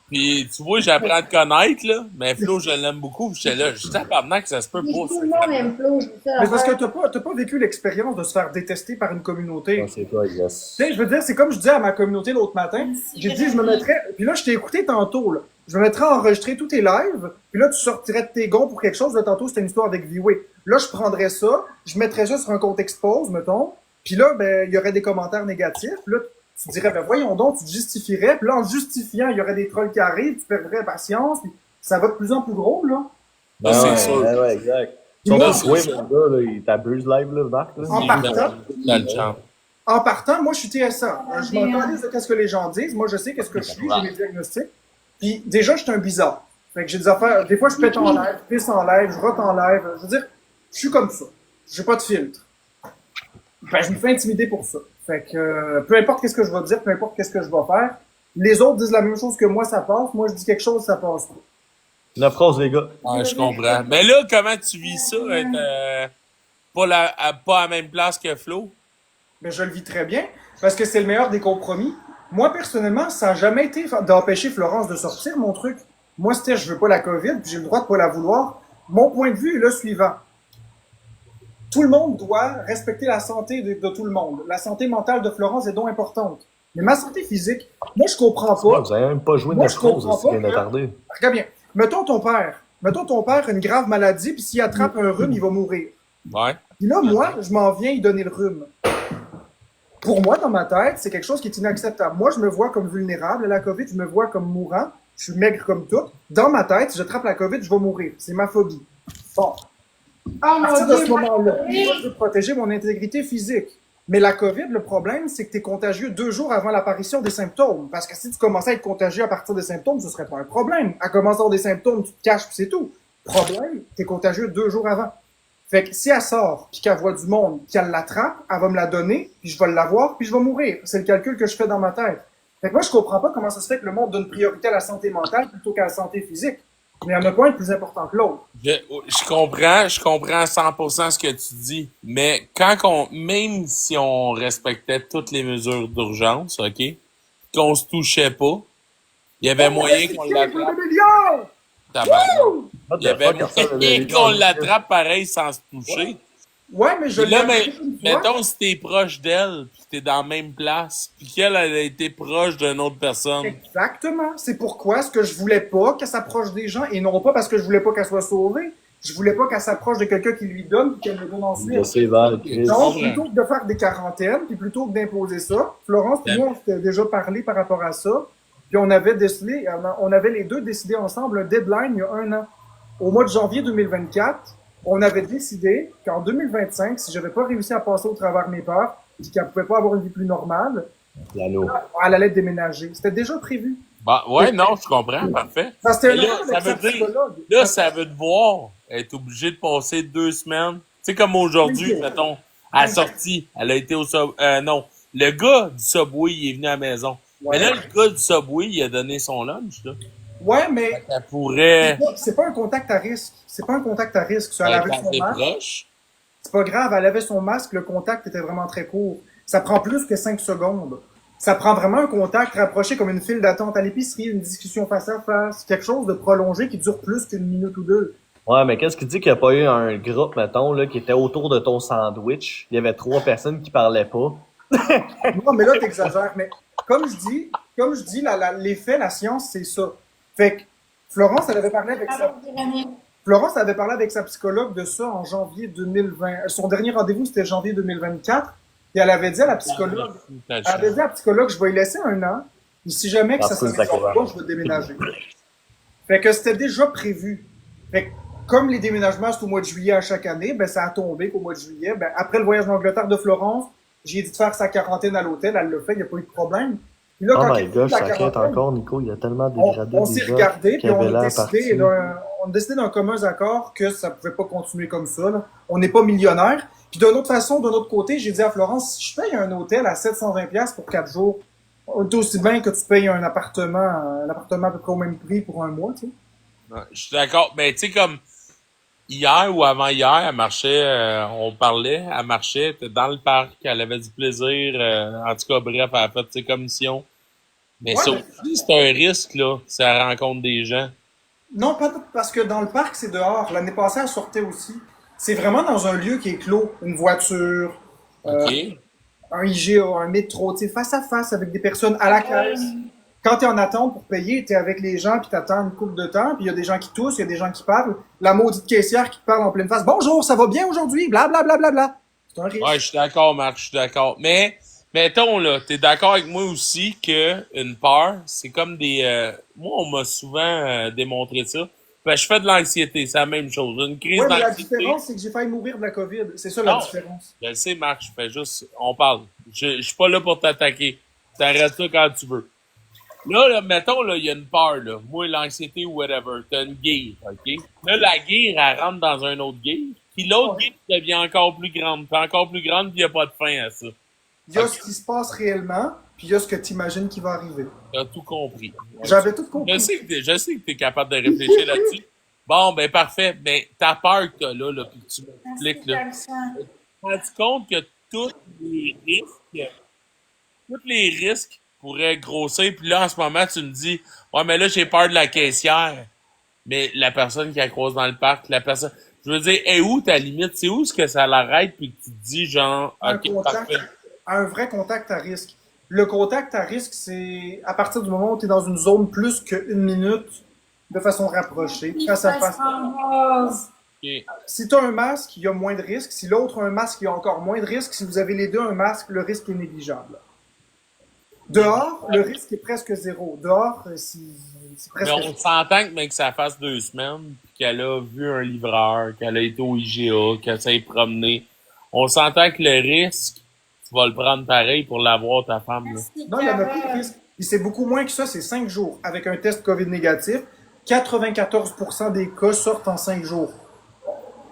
Puis tu vois, j'apprends à te connaître, là. Mais Flo, je l'aime beaucoup. Puis j'étais là, je dis, tabarnak, ça se peut Puis pas, tout le monde sacrément. aime Flo, c'est ça Mais c'est parce que l'affaire. t'as pas vécu l'expérience de se faire détester par une communauté. Ah, c'est toi, Tu yes. sais, je veux dire, c'est comme je disais à ma communauté l'autre matin. Merci, J'ai dit, je me Jérémy. mettrais. Puis là, je t'ai écouté tantôt, là. Je me mettrais à enregistrer tous tes lives. Puis là, tu sortirais de tes gonds pour quelque chose. Là, tantôt, c'était une histoire avec Viewé. Là, je prendrais ça. Je mettrais ça sur un compte expose, mettons. Puis là, ben, il y aurait des commentaires négatifs. Puis là, tu dirais, ben, voyons donc, tu te justifierais. Puis là, en justifiant, il y aurait des trolls qui arrivent. Tu perdrais patience. Puis ça va de plus en plus gros, là. Ça, c'est sûr. Ouais, exact. Puis moi, Surtout toi, mon gars, là, il t'abuse live, là, Marc, là. En partant, Dans le champ. En partant, moi, je suis TSA. Je m'en calisse de qu'est-ce que les gens disent. Moi, je sais qu'est-ce que je suis, j'ai mes diagnostics. Puis, déjà, je suis un bizarre. Fait que j'ai des affaires. Des fois, je pète en live, je pisse en live, je rote en live. Je veux dire, je suis comme ça. J'ai pas de filtre. Ben, je me fais intimider pour ça. Fait que, peu importe qu'est-ce que je vais dire, peu importe qu'est-ce que je vais faire, les autres disent la même chose que moi, ça passe. Moi, je dis quelque chose, ça passe pas. Une phrase, les gars. Ouais, je comprends. Mais là, comment tu vis ça, être pas à la même place que Flo? Mais je le vis très bien, parce que c'est le meilleur des compromis. Moi, personnellement, ça n'a jamais été d'empêcher Florence de sortir, mon truc. Moi, c'était, je veux pas la COVID, puis j'ai le droit de pas la vouloir. Mon point de vue est le suivant. Tout le monde doit respecter la santé de tout le monde. La santé mentale de Florence est donc importante. Mais ma santé physique, moi, je comprends Ouais, pas. vous avez même pas joué Moi, de je phrase, comprends si pas tu viens que- d'attarder. Regarde bien. Mettons ton père a une grave maladie, puis s'il attrape un rhume, il va mourir. Ouais. Puis là, moi, je m'en viens y donner le rhume. Pour moi, dans ma tête, c'est quelque chose qui est inacceptable. Moi, je me vois comme vulnérable à la COVID, je me vois comme mourant, je suis maigre comme tout. Dans ma tête, si j'attrape la COVID, je vais mourir. C'est ma phobie. Bon. Oh À mon partir de ce Dieu, moment-là, oui. moi, je veux protéger mon intégrité physique. Mais la COVID, le problème, c'est que tu es contagieux 2 jours avant l'apparition des symptômes. Parce que si tu commençais à être contagieux à partir des symptômes, ce serait pas un problème. À commencer à avoir des symptômes, tu te caches, puis c'est tout. Problème, tu es contagieux 2 jours avant. Fait que si elle sort, puis qu'elle voit du monde, qu'elle l'attrape, elle va me la donner, puis je vais l'avoir, puis je vais mourir. C'est le calcul que je fais dans ma tête. Fait que moi, je comprends pas comment ça se fait que le monde donne priorité à la santé mentale plutôt qu'à la santé physique. Mais il y en a pas un plus important que l'autre. Je comprends à 100% ce que tu dis, mais même si on respectait toutes les mesures d'urgence, ok, qu'on se touchait pas, il y avait moyen qu'on l'attrape. Tabarnak. Il y avait moyen qu'on l'attrape pareil sans se toucher. Ouais, mais je Puis là, l'ai mais, fait une fois. mettons si t'es proche d'elle, pis t'es dans la même place, pis qu'elle elle a été proche d'une autre personne. Exactement. C'est pourquoi ce que je voulais pas qu'elle s'approche des gens, et non pas parce que je voulais pas qu'elle soit sauvée. Je voulais pas qu'elle s'approche de quelqu'un qui lui donne puis qu'elle me donne ensuite. Je sais, Val, Chris. Donc, plutôt que de faire des quarantaines, puis plutôt que d'imposer ça, Florence et moi, on s'était déjà parlé par rapport à ça, puis on avait décidé, on avait les deux décidé ensemble un deadline il y a 1 an. Au mois de janvier 2024, on avait décidé qu'en 2025, si j'avais pas réussi à passer au travers de mes peurs, puis qu'elle pouvait pas avoir une vie plus normale, L'anneau. elle allait déménager. C'était déjà prévu. Bah, ouais, non, je comprends, parfait. Ça, c'était Mais un là, accord ça avec sa veut dire, psychologue. là, ça veut devoir être obligé de passer 2 semaines. Tu sais, comme aujourd'hui, Oui. mettons, à la sortie, elle a été au Subway, non, le gars du Subway, il est venu à la maison. Ouais. Mais là, le gars du Subway, il a donné son lunch, là. Ouais, mais Ça pourrait c'est pas un contact à risque. C'est pas un contact à risque. Ça, elle être avait son assez masque. proche. C'est pas grave, elle avait son masque, le contact était vraiment très court. Ça prend plus que 5 secondes. Ça prend vraiment un contact rapproché comme une file d'attente à l'épicerie, une discussion face à face, quelque chose de prolongé qui dure plus qu'une minute ou deux. Ouais, mais qu'est-ce qui dit qu'il n'y a pas eu un groupe, mettons, là, qui était autour de ton sandwich? Il y avait 3 personnes qui parlaient pas. Non, mais là, t'exagères. Mais comme je dis, les faits, la science, c'est ça. Fait que Florence, elle avait parlé avec sa... Alors, Jérémy. Florence avait parlé avec sa psychologue de ça en janvier 2020. Son dernier rendez-vous, c'était janvier 2024. Et elle avait dit à la psychologue, elle avait dit à la psychologue, je vais y laisser 1 an. Et si jamais que ça Parce que s'améliore pas, je vais déménager. Fait que c'était déjà prévu. Fait que, comme les déménagements, c'est au mois de juillet à chaque année, ben, ça a tombé qu'au mois de juillet, ben, après le voyage d'Angleterre de Florence, j'ai dit de faire sa quarantaine à l'hôtel, elle l'a fait, il n'y a pas eu de problème. Puis là, Oh quand my elle a gosh, fait ça la inquiète quarantaine, encore, Nico. Il a tellement dégradé on s'est déjà regardé, puis qu'il avait on a l'air décidé parti. d'un commun accord que ça pouvait pas continuer comme ça, là. On n'est pas millionnaire. Puis d'une autre façon, d'un autre côté, j'ai dit à Florence, si je paye un hôtel à 720$ pour 4 jours, c'est aussi bien que tu payes un appartement à peu près au même prix pour 1 mois, tu sais. Ouais, je suis d'accord. Ben, tu sais, comme hier ou avant-hier, elle marchait, on parlait, elle marchait, elle était dans le parc, elle avait du plaisir. En tout cas, bref, elle a fait ses commissions. Mais Ouais, ça mais aussi, c'est un risque, là, si elle rencontre des gens. non, pas parce que dans le parc, c'est dehors. L'année passée, elle sortait aussi. C'est vraiment dans un lieu qui est clos. Une voiture, OK? un IGA, un métro, tu sais, face à face avec des personnes à la caisse. Quand t'es en attente pour payer, t'es avec les gens puis t'attends une couple de temps, puis il y a des gens qui toussent, il y a des gens qui parlent. La maudite caissière qui te parle en pleine face. Bonjour, ça va bien aujourd'hui? Bla bla bla bla bla. C'est un Ouais, je risque. suis d'accord, Marc, je suis d'accord. Mais, mettons, là, t'es d'accord avec moi aussi que une peur, c'est comme des... moi, on m'a souvent démontré ça. Ben, je fais de l'anxiété, c'est la même chose. Une crise Ouais, mais la d'anxiété... différence, c'est que j'ai failli mourir de la COVID. C'est ça la Non, différence. je le sais, Marc, je fais juste... On parle. Je suis pas là pour t'attaquer. T'arrêtes ça quand tu veux. Là, mettons, là, il y a une peur, là. Moi, l'anxiété ou whatever. T'as une guerre, OK? Là, la guerre, elle rentre dans un autre guerre. Puis l'autre Ouais. guerre devient encore plus grande. Puis encore plus grande, puis il n'y a pas de fin à ça. Il y a OK? ce qui se passe réellement, puis il y a ce que t'imagines qui va arriver. T'as tout compris. J'avais tout Je compris. sais je sais que t'es capable de réfléchir là-dessus. Bon, ben parfait. Ben, ta peur que t'as là, puis que tu m'expliques, là. Tu te rends compte que tous les risques, tous les risques pourraient grossir, puis là, en ce moment, tu me dis, ouais, mais là, j'ai peur de la caissière. Mais la personne qui la croise dans le parc, la personne... Je veux dire, est où ta limite? C'est où ce que ça l'arrête, puis que tu te dis, genre, Un OK, contact, parfait. un vrai contact à risque. Le contact à risque, c'est à partir du moment où tu es dans une zone plus qu'une minute de façon rapprochée, face à face. OK. Si tu as un masque, il y a moins de risque. Si l'autre a un masque, il y a encore moins de risque. Si vous avez les deux un masque, le risque est négligeable. Dehors, le risque est presque zéro. Dehors, c'est Mais presque on s'entend que, mec, ça fasse 2 semaines, puis qu'elle a vu un livreur, qu'elle a été au IGA, qu'elle s'est promenée. On s'entend que le risque, tu vas le prendre pareil pour l'avoir, ta femme, là. non, il y en a plus de risque. Puis c'est beaucoup moins que ça, c'est 5 jours. Avec un test COVID négatif, 94% des cas sortent en 5 jours.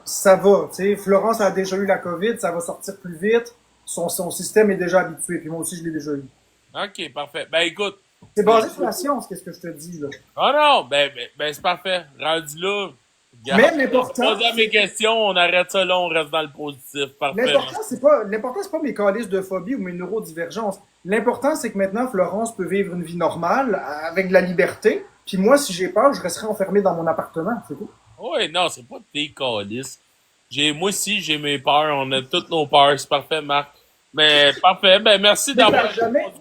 Ça va, tu sais. Florence a déjà eu la COVID, ça va sortir plus vite. Son système est déjà habitué, puis moi aussi, je l'ai déjà eu. OK, parfait. Ben, écoute. C'est basé sur la science, qu'est-ce que je te dis, là. Ah non, ben c'est parfait. Rendu là, Mais l'important, pose à mes questions, on arrête ça là, on reste dans le positif. Parfait. l'important, c'est pas mes calices de phobie ou mes neurodivergences. L'important, c'est que maintenant, Florence peut vivre une vie normale, avec de la liberté. Puis moi, si j'ai peur, je resterai enfermé dans mon appartement, c'est tout. Oui, non, c'est pas tes calices. Moi aussi, j'ai mes peurs. On a toutes nos peurs. C'est parfait, Marc. Mais parfait. Ben, merci Mais d'avoir...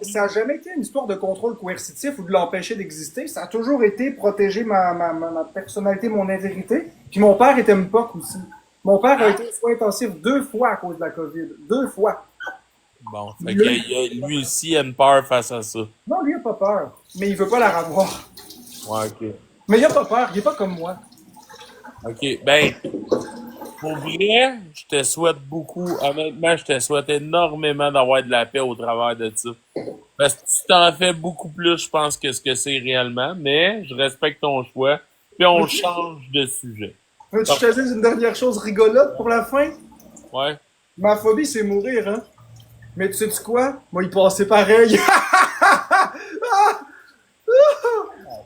ça a jamais été une histoire de contrôle coercitif ou de l'empêcher d'exister. Ça a toujours été protéger ma personnalité, mon intégrité. Puis mon père était MPOC aussi. Mon père a été aux soins intensifs 2 fois à cause de la COVID. 2 fois. Bon, fait que lui aussi a une peur face à ça. Non, lui, il a pas peur. Mais il veut pas la revoir. Ouais, OK. Mais il a pas peur. Il est pas comme moi. OK. Ben, pour vrai, je te souhaite beaucoup. Honnêtement, je te souhaite énormément d'avoir de la paix au travers de ça. Parce que tu t'en fais beaucoup plus, je pense, que ce que c'est réellement. Mais je respecte ton choix. Puis on change de sujet. Veux-tu que je te dise une dernière chose rigolote pour la fin? Ouais. Ma phobie, c'est mourir, hein. Mais tu sais-tu quoi? Moi, il passait pareil.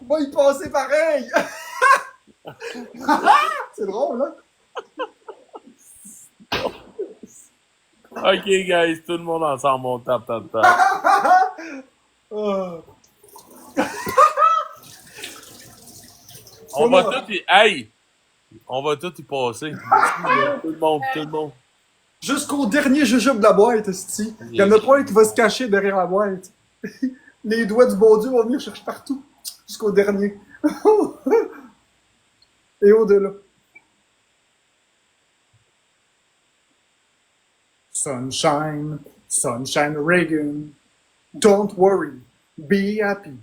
Moi, il passait pareil. C'est drôle, hein? OK, guys, tout le monde ensemble, on tape. Oh. On va tout y... Hey! On va tout y passer. Tout le monde. Jusqu'au dernier jujube de la boîte, esti. Il y en a pas un qui va se cacher derrière la boîte. Les doigts du bon Dieu vont venir chercher partout. Jusqu'au dernier. Et au-delà. Sunshine, sunshine Reagan. Don't worry, be happy.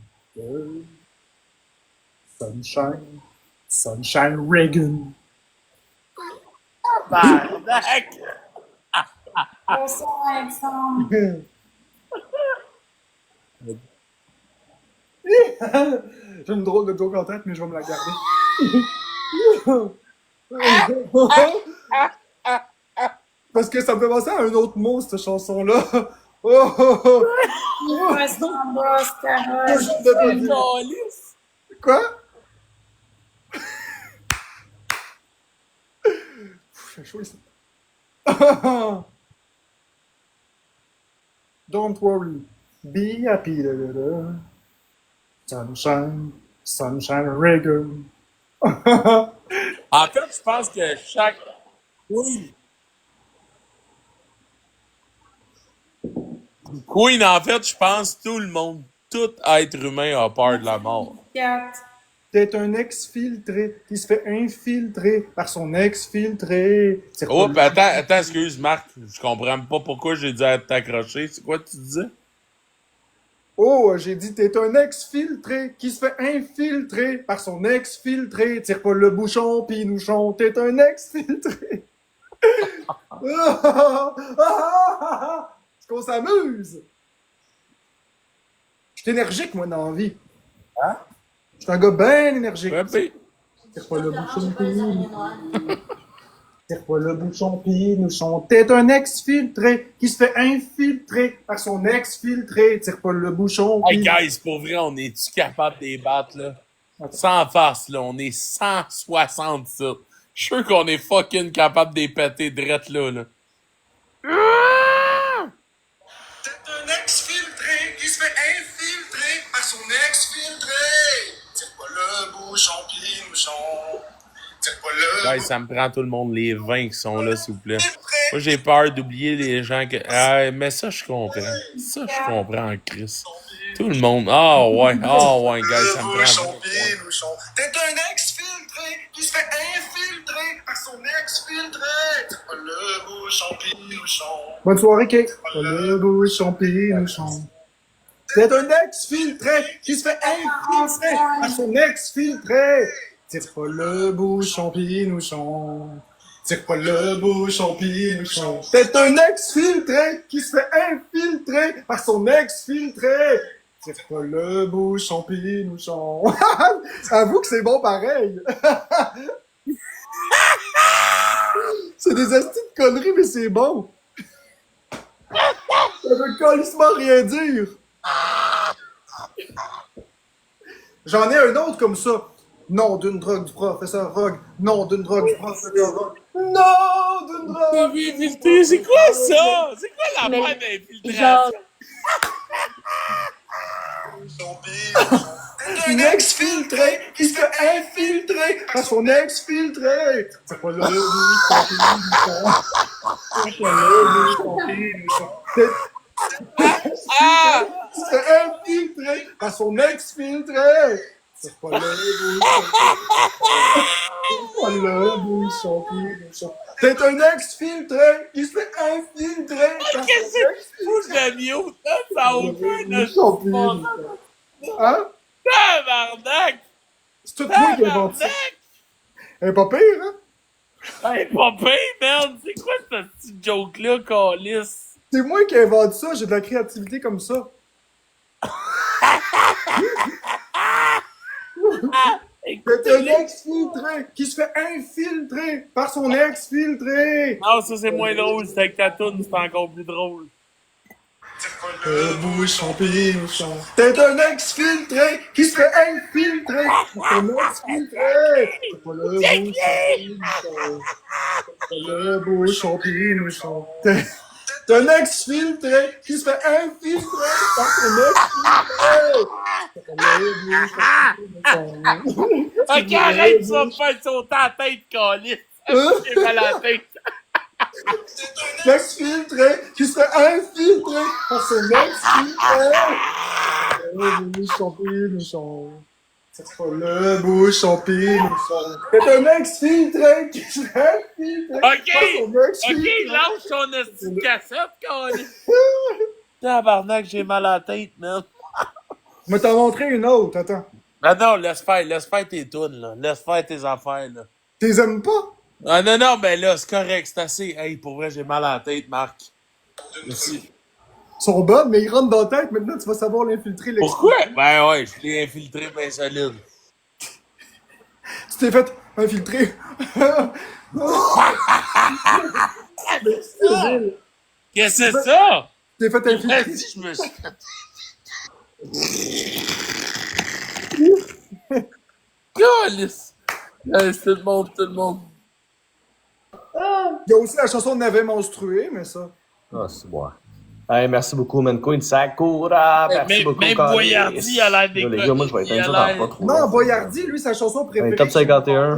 Sunshine, sunshine Reagan. Barnac! Bonsoir, Alexandre. J'ai une drôle de joke en tête, mais je vais me la garder. Parce que ça me fait penser à un autre mot, cette chanson-là. Oh, oh, oh. Il reste en bas, Carole. Quoi? Fait chaud ici. Don't worry. Be happy. Da, da, da. Sunshine. Sunshine Reagan. En fait, je pense que chaque. Oui. Queen, en fait, je pense que tout le monde, tout être humain a peur de la mort. 4. T'es un ex-filtré qui se fait infiltrer par son ex-filtré. C'est Oh, pas puis attends, excuse, Marc. Je comprends pas pourquoi j'ai dû t'accrocher. C'est quoi que tu disais? Oh, j'ai dit, t'es un ex-filtré qui se fait infiltrer par son ex-filtré. Tire pas le bouchon, pinouchon, t'es un ex-filtré. Est-ce qu'on s'amuse? Je suis énergique, moi, dans la vie. Hein? Je suis un gars bien énergique. Ouais, ben, Tire pas le bouchon, pinouchon. Tire pas le bouchon, pinouchon. T'es un ex-filtré qui se fait infiltrer par son ex-filtré. Tire pas le bouchon, hey, pinouchon. guys, pour vrai, on est-tu capable de les battre, là? Sans farce, là, on est 167. Je suis sûr qu'on est fucking capable de les péter drette là, là. C'est un ex-filtré qui se fait infiltrer par son ex-filtré. Tire pas le bouchon, pinouchon. Tire pas le Guys, ça me prend tout le monde, les 20 qui sont là, s'il vous plaît. Moi, j'ai peur d'oublier les gens que. Ah, mais ça, je comprends. Ça, je comprends, Chris. Tout le monde. Ah, ouais, guys, ça me prend. pinouchon. T'es un ex-filtré qui se fait infiltrer par son ex-filtré. Tire pas le bouchon, pinouchon. Bonne soirée, Kate. Tire pas le bouchon, pinouchon. C'est un ex-filtré qui se fait infiltrer par son ex-filtré. Tire pas le bouchon, pinouchon. Tire pas le bouchon, pinouchon. C'est un ex-filtré qui se fait infiltrer par son ex-filtré. Tire pas le bouchon, pinouchon. Avoue que c'est bon pareil. C'est des astuces de conneries, mais c'est bon. Ça veut calissement rien dire. J'en ai un autre comme ça. Non d'une drogue du professeur Rogue. Non d'une drogue du professeur Rogue. Non d'une drogue. Infiltré, c'est quoi ça? C'est quoi Mais, l'affaire d'infiltration? genre, Un ex-filtré qui se fait infiltrer par son ex-filtré. C'est pas le Ah! qui se fait infiltrer par son ex-filtré. C'est pas le bouchon, pinouchon. T'es un ex-filtré qui se fait infiltrer par son Qu'est-ce que faut que je la mute, là? Ça a aucun bouchon, pinouchon. Hein? Tabarnak! C'est tout moi qui invente ça. Tabarnak! Elle est pas pire, hein? Hey, pas pire, merde! C'est quoi cette petite joke-là, câlisse? C'est moi qui invente ça, j'ai de la créativité comme ça. C'est un ex-filtré qui se fait infiltrer par son ex-filtré. Non, ça c'est moins drôle, c'est avec ta toune, c'est encore plus drôle. Le bouchon, pinouchon. T'es un ex-filtré qui se fait infiltrer par son ex-filtré. C'est pas le bouchon, pinouchon. T'es un ex-filtré qui se fait infiltrer par son ex-filtré. C'est pas le bouchon, pinouchon. Ok, arrête, tu vas me faire sauter la tête, câlisse. J'ai mal à la tête. L'ex-filtré qui se fait infiltrer par son ex-filtré. Le bouchon, pinouchon. C'est pas le bouchon, pinouchon. C'est un ex-filtré qui se fait infiltrer par son Ok, ex-filtré. lâche ton esti de cassette, câlisse. Tabarnak, j'ai mal à la tête, man. Je vais t'en montrer une autre, attends. Ah non, laisse faire tes tunes, là. Laisse faire tes affaires, là. T'es aimes pas? Ah non, ben là, c'est correct, c'est assez. Hey, pour vrai, j'ai mal à la tête, Marc. Merci. Ils sont bonnes, mais ils rentrent dans la tête. Maintenant, tu vas savoir l'infiltrer. Pourquoi? Ben ouais, je l'ai infiltré bien solide. Tu t'es fait infiltrer. Qu'est-ce que c'est ça? Tu t'es fait infiltrer. Vas-y, je me suis fait. Calice! Hey, c'est tout le monde. Il y a aussi la chanson Navet menstrué, mais ça. Ah, c'est bon. Hey, merci beaucoup, man. Queen Sakura. Merci beaucoup, Même Carlis. Boyardi a l'air Là, les gars, moi, je vais éteindre ça dans pas trop. Non, Boyardi, lui, sa chanson préférée. Top 51.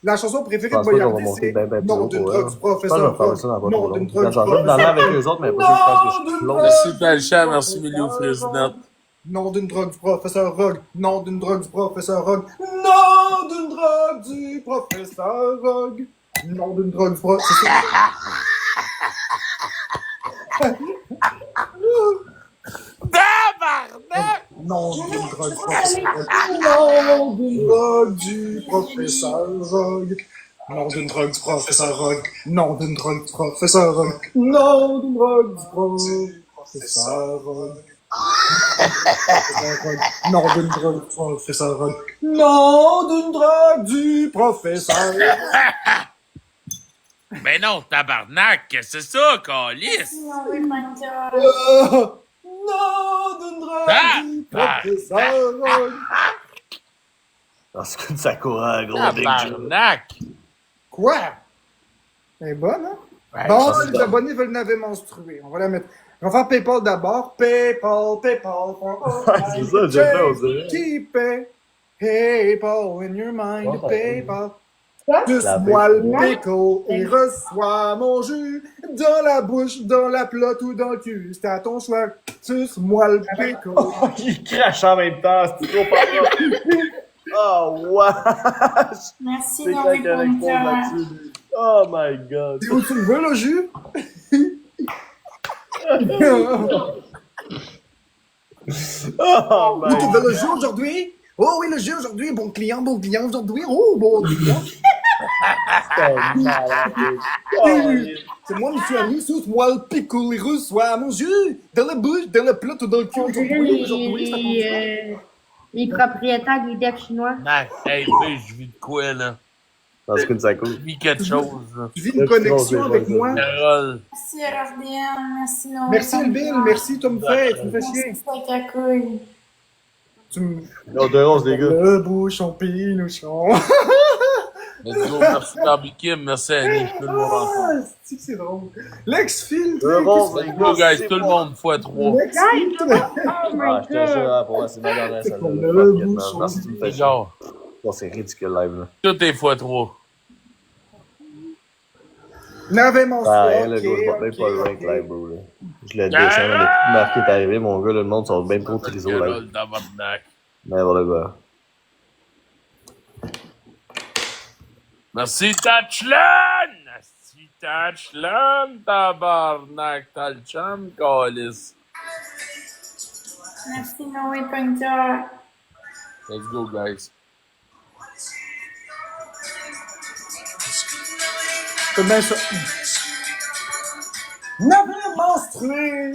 La chanson préférée Je de pense pas qu'on va Boyardi, monter c'est ben plus Nom haut d'une pour drogue eux. du Je pense que je vais professeur faire ça dans pas trop Nom long. d'une drogue Quand du j'en vais dans l'air avec eux autres, mais après, je pense que je suis long. Merci Pelcha, merci Milou Frisnette. Nom d'une drogue du professeur Rogue. Nom d'une drogue du professeur Rogue. Nom d'une drogue du professeur Rogue. Nom d'une drogue du professeur. Tabarnak! Nom d'une drogue du professeur Rogue. Nom d'une drogue du professeur Rogue. Nom d'une drogue du professeur Rogue. Nom d'une drogue du professeur Rogue. Nom d'une drogue du professeur Rogue. Nom d'une drogue du professeur Rogue. Nom d'une drogue du professeur. Ben non, tabarnak, qu'est-ce que c'est ça, calice? Noé Pointeur. Nom d'une drogue Ah! du professeur Rogue. Parce que Sakura, gros big job. Tabarnak! Quoi? Elle est bonne, hein? Ouais, Bon, ça, les abonnés veulent naver menstrué. On va la mettre. On va faire PayPal d'abord. PayPal. C'est ça, j'ai fait, on dirait. Qui paie? PayPal in your mind. Ouais. PayPal. Quoi? Suce-moi le pickle et reçois mon jus dans la bouche, dans la plotte ou dans le cul. C'est à ton choix. Suce-moi le pickle. Il crache en même temps, c'est trop pas grave. Oh, wesh! Merci C'est Noé quoi qu'il y a avec Paul Pointeur. là-dessus, lui? Oh my god! C'est où tu le veux, le jus? Oh Où my tu veux le jus aujourd'hui? Oh oui, le jus aujourd'hui. Bon client aujourd'hui. Oh, bon client. god! C'est moi, monsieur Ami, suce-moi le pickle et reçois mon jus dans la bouche, dans la plotte ou dans le cul. On dirait Aujourd'hui, c'est à ton choix. les propriétaires des decks chinois. Tabarnak. Hey, je vis de quoi, là? Parce que Sakura. Je vis quelque chose, là. Tu vis une connexion avec moi. Carole. Merci RDN, merci Noé Merci, Elvin. Pointeur. Merci, Tom Fay. Tu me fais chier. Merci Sakakouille. Tu me... Non, de 11, les gars. Le bouchon pinouchon. Let's go, merci Barbecue, merci Annie, tout le monde ensemble. Ah, c'est drôle. Lex-Filtre. De 11, les Let's go, gars. guys, tout le monde, x3. Lex-Filtre. Oh Ah, my je te jure, god! hein, pour moi, c'est ma dernière C'est salle. qu'on là, a fuck le it, man. bouchon. Merci, tu me fais chier. Genre, Oh, c'est ridicule, live, là. tout est x3. N'avait mon Ah, sport. rien, le gars, je vois même pas le rank live, bro, là. Je le descends, là, depuis que Marc est arrivé, mon gars, là, le monde sont bien trop triso, live. Carole, tabarnak. Mais voilà, gars. Merci Touchlan! Merci Touchlan, tabarnak. T'as le chum, calice. Merci Noé Pointeur. Let's go, guys. C'est bien ça. N'avait menstrué.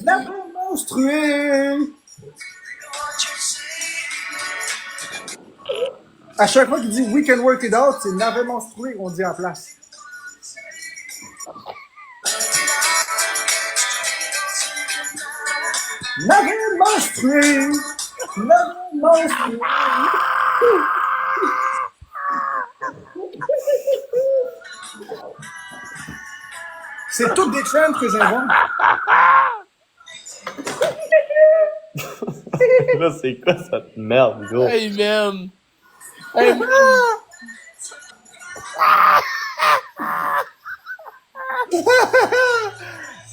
N'avait menstrué. À chaque fois qu'il dit we can work it out, c'est n'avait menstrué, on dit en place. N'avait menstrué. N'avait menstrué. C'est toutes des trends que j'invente. Là, c'est quoi cette merde, gros? Hey, man! Hey, man!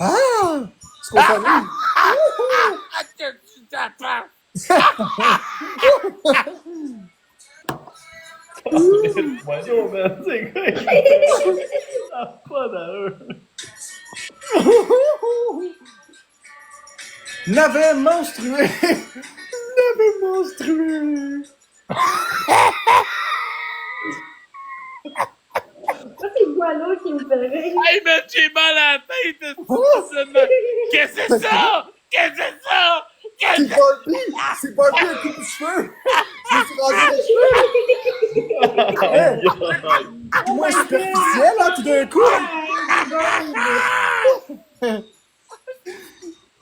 Ah! Ce qu'on fait là. Ah, que tu t'attends! Moineau, man, c'est quoi? Ça a pas d'allure. N'avait menstrué. N'avait menstrué. Ça, c'est Guano qui me fait rire. Hey, man, j'ai mal à la tête! Qu'est-ce que c'est ça? Qu'est-ce que c'est ça? Qu'est-ce C'est que Barbie. C'est Barbie avec coupe de cheveux. Je me suis rasé les cheveux. Hey, moi, je suis superficiel, là, tout d'un coup.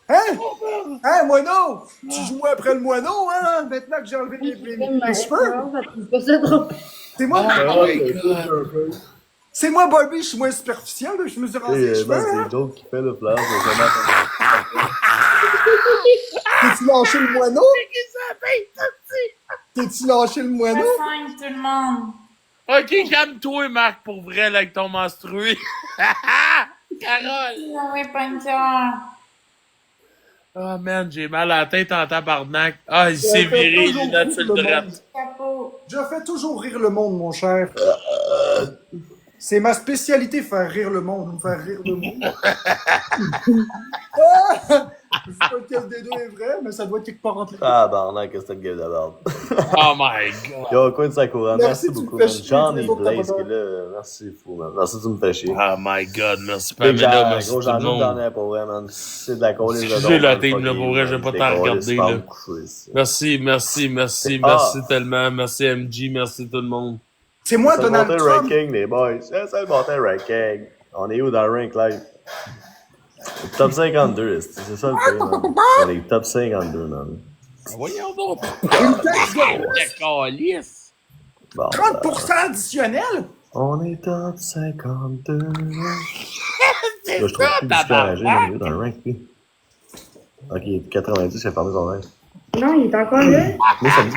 Hein? Hein, moineau? Tu jouais après le moineau, hein? Maintenant que j'ai enlevé mes cheveux? Je trouve pas ça drôle. C'est moi. Oh my god! C'est moi, Barbie, je suis moins superficiel, là, je me suis rasé les cheveux. C'est Hein? Joe qui fait le flash. T'es-tu lâché le moineau? T'es-tu lâché le moineau? 5, tout le monde. Ok, calme-toi, Marc, pour vrai, là, avec ton menstrué. Carole! Noé Punker. Oh man, j'ai mal à la tête en tabarnak. Ah, il s'est fait viré, toujours les notes sur rire le le droite. monde. Chapeau. Je fais toujours rire le monde, mon cher. C'est ma spécialité, faire rire le monde. Faire rire le monde. Je sais pas lequel des deux est vrai, mais ça doit être quelque part entre les deux. Ah, barnac, qu'est-ce que c'est une game de merde. Oh my god. Yo, Queen Sakura, Merci, merci tu me beaucoup, fais man. chier, Johnny les autres Blaze, tapoteurs. qui est là. Merci, fou, man. Merci, tu me fais chier. Oh my god, merci Big Pamela, Jack, merci gros, tout le j'en ai une monde. dernière pour vrai, man. C'est de la colle, les Excusez la team, là, pour vrai, je vais pas t'en regarder, là. Merci, merci tellement. Merci MG, merci tout le monde. C'est moi, C'est le Donald monter Trump. ranking, les boys. C'est le monter ranking. On est où dans le rank live? Top 52, c'est ça le pays, man. On est top 52, man. Voyons donc. Une taxe de D'accord, lisse. Bon, 30% additionnel? on est top 52. C'est Là, je trouve ça, plus discouragé, tabarnak. dans le rank, lui. Ok, il est 90, il a fermé son rank. Non, il est encore là. Moi, ça me dit.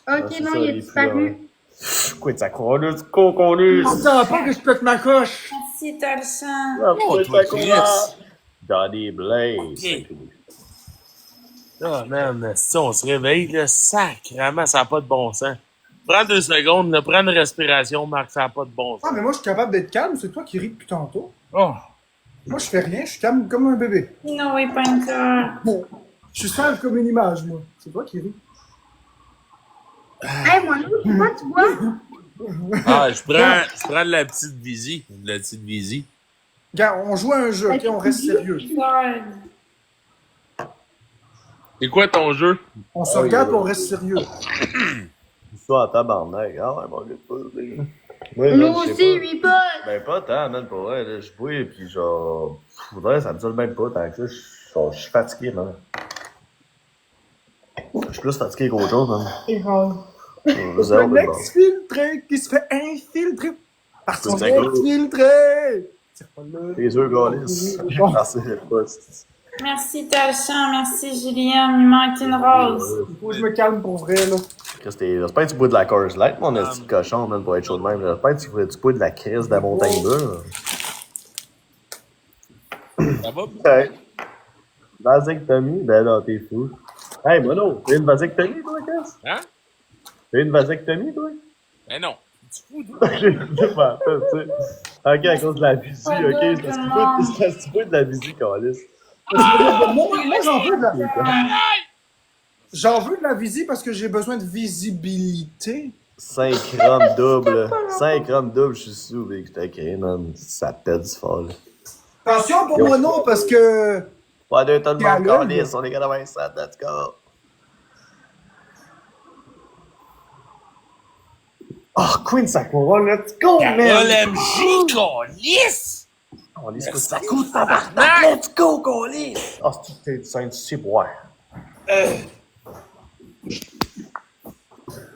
Ok, c'est non, ça, il il est est plus disparu. Quoi, ça croit, là, du coconus? Attends pas que je pète ma coche. Merci, Talchan. Ah, Oh, toi, Chris. Johnny Blaze. Ok. Oh man, si on se réveille, là, sacrément, ça n'a pas de bon sens. Prends 2 secondes, là, prends une respiration, Marc, ça n'a pas de bon Ah, sens. mais moi, je suis capable d'être calme. C'est toi qui ris depuis tantôt. Oh. Moi, je fais rien. Je suis calme comme un bébé. Noé Punker. Je suis simple comme une image, moi. C'est toi qui ris. Hey, moi, non, c'est quoi, tu vois? Ah, je prends de la petite visée. De la petite visée. Regarde, on joue à un jeu, ok? On reste sérieux. Lord. C'est quoi ton jeu? On se regarde et on reste sérieux. Ça à tabarnak. Ah ouais, mon gars, pas. Ouais, Nous man, je sais aussi, pas. 8 potes. Ben, pas tant, man, pour vrai, là. Je bois, pis genre. Faudrait, ça me donne même pas tant que ça. Je suis fatigué, man. Je suis plus fatigué qu'autre chose, man. C'est un exfiltré qui se fait infiltrer par son C'est un gros- exfiltré. C'est pas le... Les yeux galisses. Merci, pas. Merci, Talchan. Merci, Julien. Il manque une rose. Faut que je me calme pour vrai, là. J'espère que tu bois de la Coors Light, mon petit cochon, man, pour être chaud de même. J'espère que tu bois de la crise de la montagne bleue. Ça va? Hey. Vasectomie? Ben non, t'es fou. Hey, Mono, t'as une vasectomie, toi, Cass? Hein? T'as une vasectomie, toi? Ben non. Tu fous, toi? Je sais pas, tu sais. Ok, à cause de la visie, Pas ok? good, C'est parce tout que le tu bois de la visie, Calis. Moi, j'en veux de la... J'en veux de la visie parce que j'ai besoin de visibilité. 5 grammes double. 5 grammes double, je suis sous, Big Ok, man. Ça pète du fol. Attention pour moi, non, parce que... Pas deux tonnes de T'es à monde, l'œil, Calis. On est 87, let's go. Oh, Queen Sakura, let's go, man! OLMJ, câlisse! On est sur Sakura, tabarnak! Let's go, Calis! Ah, c'est du ciboire.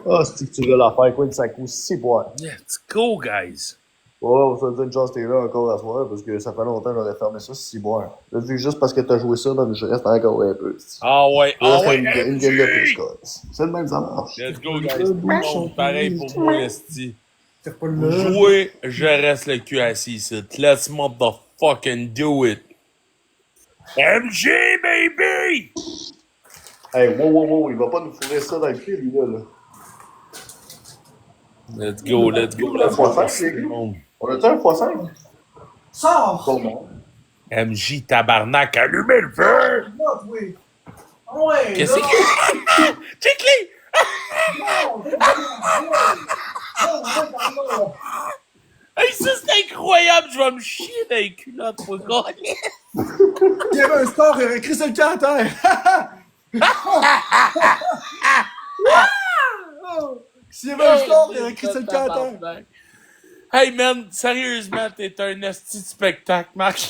Ah, c'est que tu veux la faire, Queen Sakura, ciboire. Let's go, guys! Ouais, on va te dire une chance t'es là encore à soir, parce que ça fait longtemps que j'aurais fermé ça, ciboire. Là, vu que juste parce que t'as joué ça, man, je reste encore un peu. Ah ouais, Là, ah c'est ouais, une game de plus, MJ! quoi. C'est le même, ça marche. Let's go, guys. Tout le monde, pareil pour moi, esti. C'est pas le... Jouer, je reste le cul assis ici. Let's motherfucking do it. MJ, baby! Hey, wow, il va pas nous fourrer ça dans le pied, lui, là. Let's go, let's go, let's go. X5, les gars. On a-tu un x5? Sors! Bon. MJ, tabarnak, allumez le feu! Là, oui. Ouais, Qu'est-ce là. que... Check-les! Hey, ça c'est incroyable, je vais me chier dans les culottes pour gagner. Il y avait un score, il aurait écrit sur le camp à terre. S'il y avait un score, il aurait écrit sur le camp à terre. Hey man, sérieusement, t'es un esti de spectacle, Marc.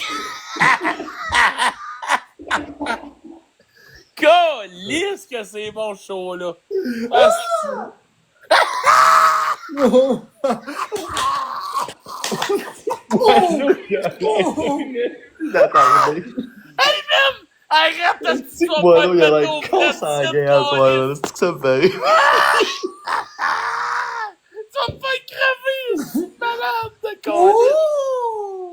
Calisse que c'est bon ce show-là. Asti. Oh! Il attendait. Arrête, C'est tu que vas moi, pas il a te l'air mettre au consanguin à ce soir-là. C'est que ça me fait rire. Tu vas pas crever, c'est malade de con.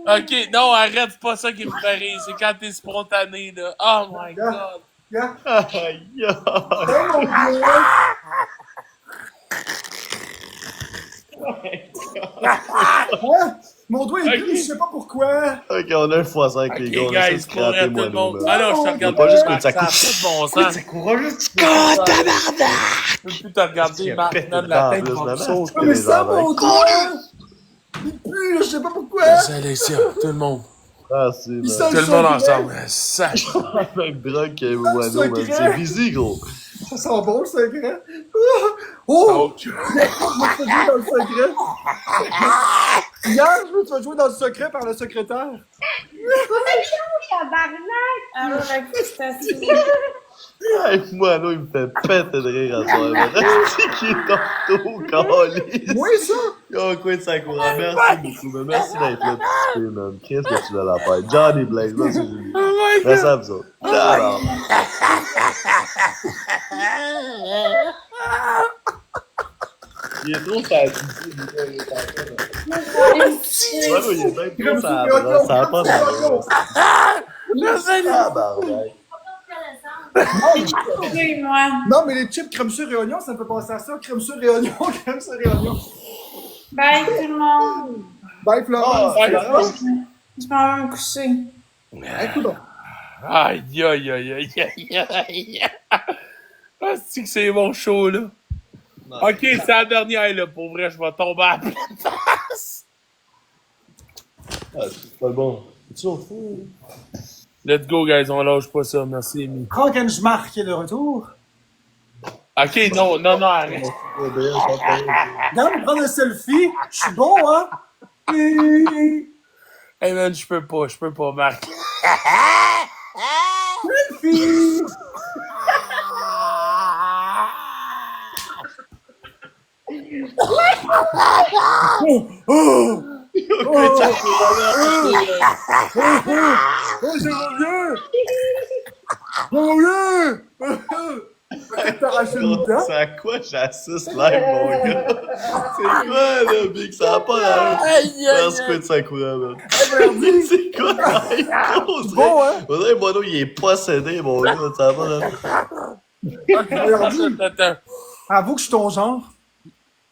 Ok, non, arrête, c'est pas ça qui me fait rire. C'est quand t'es spontané, là. Oh my god. Regarde. Aïe, aïe. Oh mon Dieu! Hein? Mon doigt est gris, je sais pas pourquoi. Ok, on a un x5, Ok, les gars. On essaie guys, de pour scraper tout le moi, monde. nous. Ah non, je te regarde pas juste Marc, que ça ça a coûte. plus de bon sens. Ça courage. Je peux plus te regarder, Marc, man, la tête va me sauter. Mais ça, mon doigt! Il pue, là, je sais pas pourquoi. Alexia, tout le monde. Ah, c'est Il man. sent Tout le monde ensemble. Sac. Même drogue qu'il y a Wano, secret. man. C'est busy, gros. Ça sent bon, le secret. Oh! Je vais jouer dans le secret. Hier, je vais jouer dans le secret par le secrétaire. Tabarnak! Ah ouais, la excitation. Hey, Wano, il me fait péter de rire à soir, man. C'est qui est torto, câlisse. Moi, ça? Yo, Queen Sakura, merci beaucoup, man. Merci d'être là, petit peu, man. Qu'est-ce que tu l'as la paille? Johnny Blaze, là, c'est Julie. Oh my Reste god. à vous autres. Alors. Il est trop fatigué, le gars, il est en train de- Wano, il est même trop sabre, ça a pas d'allure. Tabarnak. Oui, moi. Non, mais les chips crème sur et oignon, ça me fait penser à ça. Crème sur et oignon, crème sur et oignon. Bye, tout le monde. Bye, Florence. Oh, Florence. Je m'en vais me coucher. Écoute, Aïe, aïe, aïe, aïe, aïe, aïe. Ah, c'est que c'est mon show, là. Ok, c'est la dernière, là. Pour vrai, je vais tomber à la pleine face. Ah, c'est pas bon. C'est toujours fou. Let's go, guys. On lâche pas ça. Merci, Amy. Frankenschmark est de retour. Ok, non, non, non, arrête. Regarde, prendre un selfie. Je suis bon, hein? Hey, man, je peux pas, Marc. Selfie! Oh, je reviens! Je reviens! T'as arraché une dent? C'est à quoi j'assiste live, mon gars? C'est quoi, là, Big? Ça a pas l'air. Merci, Queen Sakura, man. C'est quoi, live? Bon, hein? On dirait que Mono, il est possédé, mon gars. Ça a pas l'air. Attends. Avoue que je suis ton genre.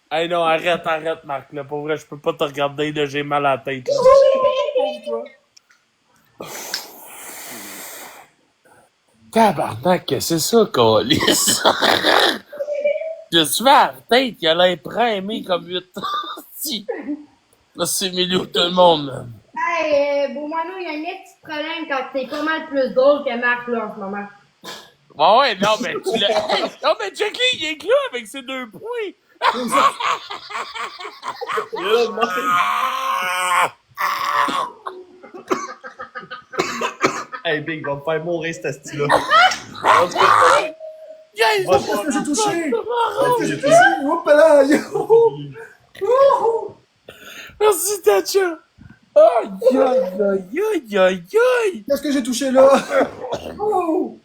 Hey, non, arrête, Marc, là. Pour vrai, je peux pas te regarder, là. J'ai mal à la tête, là. Tabarnak, c'est ça, câlisse? Je suis à la tête, il a l'air prêt aimé comme 8 Si. Là, c'est milieu tout le monde, man. Hey, Beaumano, il y a un petit problème quand t'es pas mal plus drôle que Marc, là, en ce moment. Ouais, non, mais tu l'as. Non, mais check il est là avec ses 2 points. Hey, Big, va me faire mourir, cet asti-là. Guys, Qu'est-ce que j'ai touché? Qu'est-ce que j'ai touché? Hop là! merci, Tacha. Aïe, aïe, aïe, aïe, aïe. Qu'est-ce que j'ai touché là? Oh!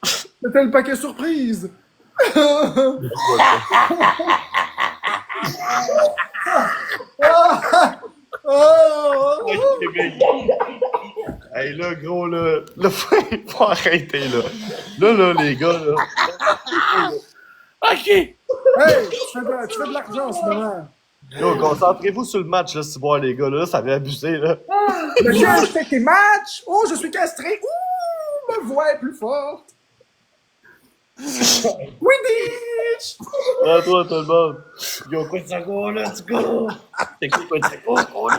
C'était le paquet surprise! Hey, là, gros, là. Là, faut arrêter, là. Là, les gars, là. Ok. Hey! Tu fais de l'argent en ce moment! Yo, concentrez-vous sur le match, là, si voir les gars, là. Ça va abuser, là. Monsieur, je fais tes matchs! Oh, je suis castré! Ouh! Ma voix est plus forte! Quidditch! Ah, toi, tout le monde. Yo, quoi de ça, go, let's go! C'est quoi de ça, go,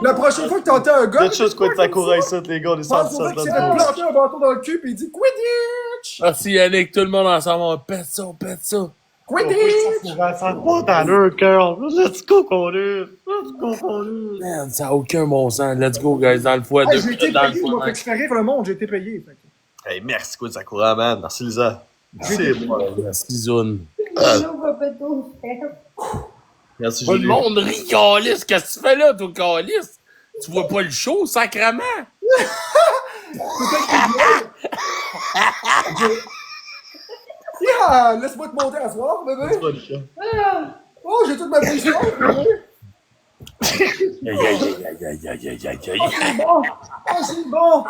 La prochaine fois que t'entends un gars, Quelque chose, quoi de Sakura ici, les gars, on est pense sortis pour ça vrai qu'il de s'est fait la planter un bâton dans le cul pis il dit Quidditch! Merci, Yannick, tout le monde ensemble, on pète ça, Quidditch! Ça a pas d'allure, girl. Let's go, Conan. Let's go, Conan. Man, ça a aucun bon sens. Let's go, guys, dans le foie Hey, 2, j'ai été dans le payé, foie moi, fait 1. que je fais rire le monde, j'ai été payé. Fait que- Hey, merci, quoi de Sakura, man. Merci, Lisa. Merci, moi. Merci, Zone. Mono va péter au fer. Merci, Tout le Julie. monde rit, Calis. Qu'est-ce que tu fais là, toi, Calis? Tu vois pas le show, sacrement? Yeah! Laisse-moi te monter à soir, bébé! Pas le chat. Ah, Oh, j'ai toute ma pression, bébé! Aïe, aïe, aïe, aïe, aïe, aïe, aïe, aïe, aïe. C'est bon! Oh, c'est bon!